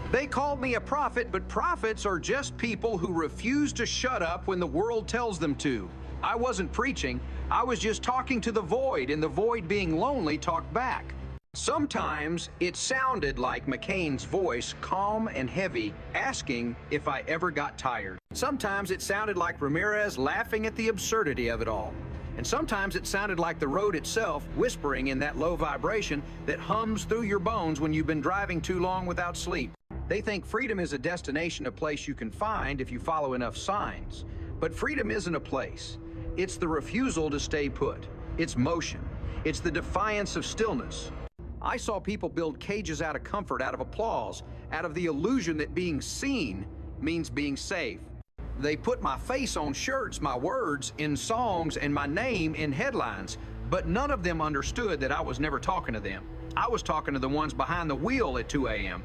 They called me a prophet, but prophets are just people who refuse to shut up when the world tells them to. I wasn't preaching, I was just talking to the void, and the void, being lonely, talked back. Sometimes it sounded like McCain's voice, calm and heavy, asking if I ever got tired. Sometimes it sounded like Ramirez laughing at the absurdity of it all. And sometimes it sounded like the road itself, whispering in that low vibration that hums through your bones when you've been driving too long without sleep. They think freedom is a destination, a place you can find if you follow enough signs. But freedom isn't a place. It's the refusal to stay put. It's motion. It's the defiance of stillness. I saw people build cages out of comfort, out of applause, out of the illusion that being seen means being safe. They put my face on shirts, my words in songs, and my name in headlines, but none of them understood that I was never talking to them. I was talking to the ones behind the wheel at 2 a.m.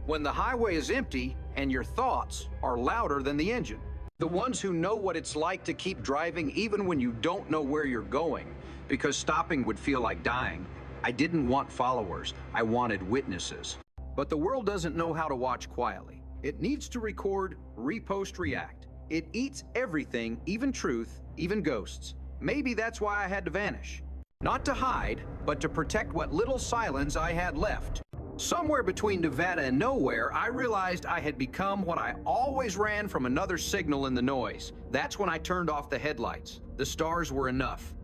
When the highway is empty and your thoughts are louder than the engine. The ones who know what it's like to keep driving even when you don't know where you're going, because stopping would feel like dying. I didn't want followers, I wanted witnesses. But the world doesn't know how to watch quietly. It needs to record, repost, react. It eats everything, even truth, even ghosts. Maybe that's why I had to vanish. Not to hide, but to protect what little silence I had left. Somewhere between Nevada and nowhere, I realized I had become what I always ran from: another signal in the noise. That's when I turned off the headlights. The stars were enough.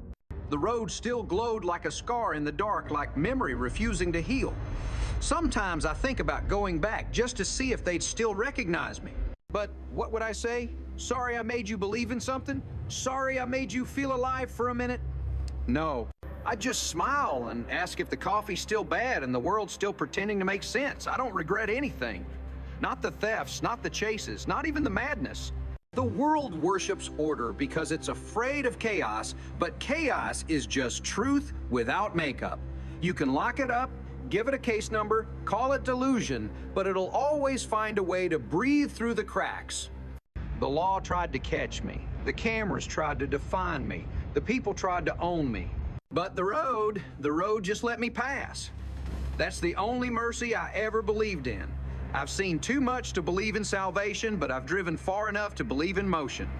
The road still glowed like a scar in the dark, like memory refusing to heal. Sometimes I think about going back just to see if they'd still recognize me. But what would I say? Sorry I made you believe in something? Sorry I made you feel alive for a minute? No. I'd just smile and ask if the coffee's still bad and the world's still pretending to make sense. I don't regret anything. Not the thefts, not the chases, not even the madness. The world worships order because it's afraid of chaos, but chaos is just truth without makeup. You can lock it up, give it a case number, call it delusion, but it'll always find a way to breathe through the cracks. The law tried to catch me. The cameras tried to define me. The people tried to own me. But the road just let me pass. That's the only mercy I ever believed in. I've seen too much to believe in salvation, but I've driven far enough to believe in motion.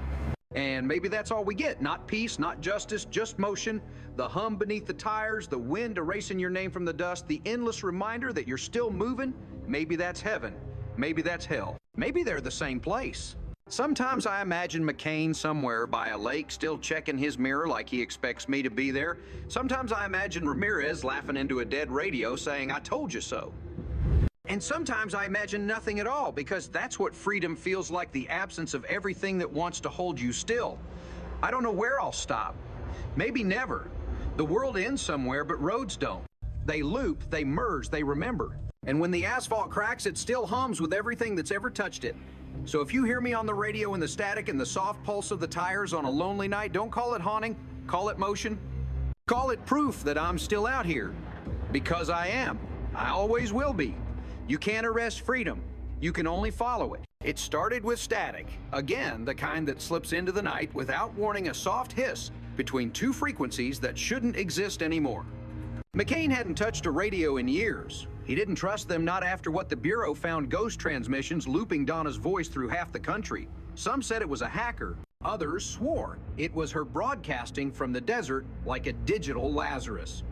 And maybe that's all we get. Not peace, not justice, just motion. The hum beneath the tires, the wind erasing your name from the dust, the endless reminder that you're still moving. Maybe that's heaven. Maybe that's hell. Maybe they're the same place. Sometimes I imagine McCain somewhere by a lake still checking his mirror like he expects me to be there. Sometimes I imagine Ramirez laughing into a dead radio saying, "I told you so." And sometimes I imagine nothing at all, because that's what freedom feels like, the absence of everything that wants to hold you still. I don't know where I'll stop. Maybe never. The world ends somewhere, but roads don't. They loop, they merge, they remember. And when the asphalt cracks, it still hums with everything that's ever touched it. So if you hear me on the radio in the static and the soft pulse of the tires on a lonely night, don't call it haunting, call it motion. Call it proof that I'm still out here. Because I am. I always will be. You can't arrest freedom. You can only follow it. It started with static. Again, the kind that slips into the night without warning, a soft hiss between two frequencies that shouldn't exist anymore. McCain hadn't touched a radio in years. He didn't trust them, not after what the Bureau found ghost transmissions looping Donna's voice through half the country. Some said it was a hacker. Others swore it was her broadcasting from the desert like a digital Lazarus.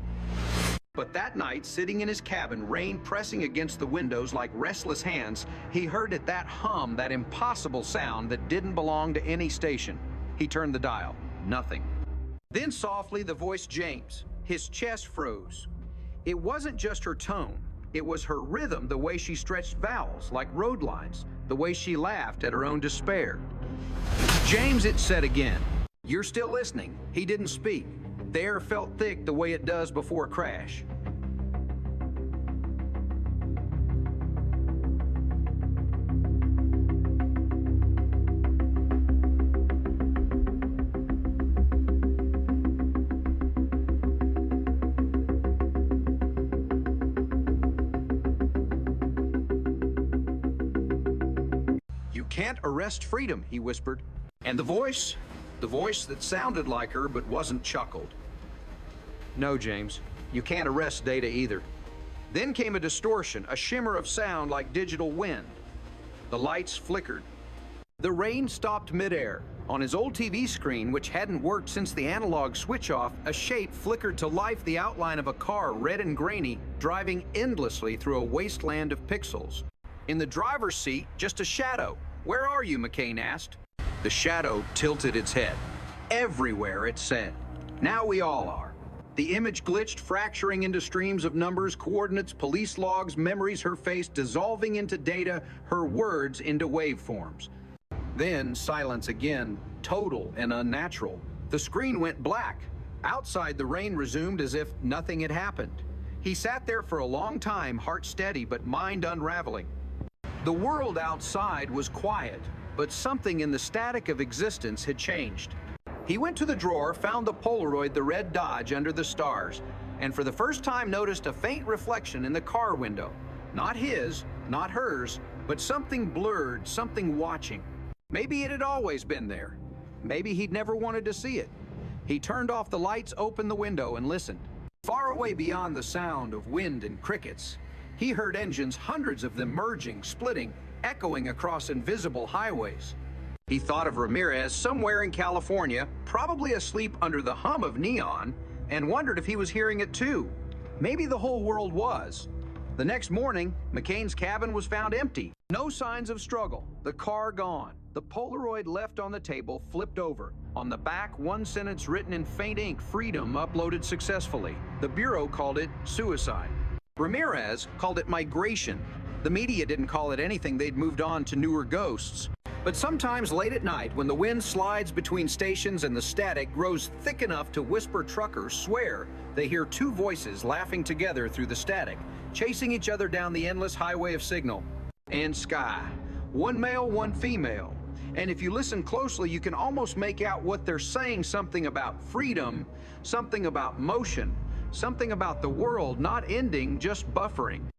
But that night, sitting in his cabin, rain pressing against the windows like restless hands, he heard it, that hum, that impossible sound that didn't belong to any station. He turned the dial. Nothing. Then softly, the voice James. His chest froze. It wasn't just her tone. It was her rhythm, the way she stretched vowels like road lines, the way she laughed at her own despair. James, it said again. You're still listening. He didn't speak. The air felt thick the way it does before a crash. You can't arrest freedom, he whispered. And the voice that sounded like her but wasn't chuckled. No, James, you can't arrest data either. Then came a distortion, a shimmer of sound like digital wind. The lights flickered. The rain stopped midair. On his old TV screen, which hadn't worked since the analog switch off, a shape flickered to life, the outline of a car, red and grainy, driving endlessly through a wasteland of pixels. In the driver's seat, just a shadow. Where are you, McCain asked. The shadow tilted its head. Everywhere, it said. Now we all are. The image glitched, fracturing into streams of numbers, coordinates, police logs, memories, her face dissolving into data, her words into waveforms. Then silence again, total and unnatural. The screen went black. Outside, the rain resumed as if nothing had happened. He sat there for a long time, heart steady but mind unraveling. The world outside was quiet, but something in the static of existence had changed. He went to the drawer, found the Polaroid, the red Dodge under the stars, and for the first time noticed a faint reflection in the car window. Not his, not hers, but something blurred, something watching. Maybe it had always been there. Maybe he'd never wanted to see it. He turned off the lights, opened the window, and listened. Far away beyond the sound of wind and crickets, he heard engines, hundreds of them merging, splitting, echoing across invisible highways. He thought of Ramirez somewhere in California, probably asleep under the hum of neon, and wondered if he was hearing it too. Maybe the whole world was. The next morning, McCain's cabin was found empty. No signs of struggle. The car gone. The Polaroid left on the table, flipped over. On the back, one sentence written in faint ink, freedom uploaded successfully. The Bureau called it suicide. Ramirez called it migration. The media didn't call it anything. They'd moved on to newer ghosts. But sometimes late at night, when the wind slides between stations and the static grows thick enough to whisper, truckers swear they hear two voices laughing together through the static, chasing each other down the endless highway of signal and sky. One male, one female. And if you listen closely, you can almost make out what they're saying, something about freedom, something about motion, something about the world not ending, just buffering.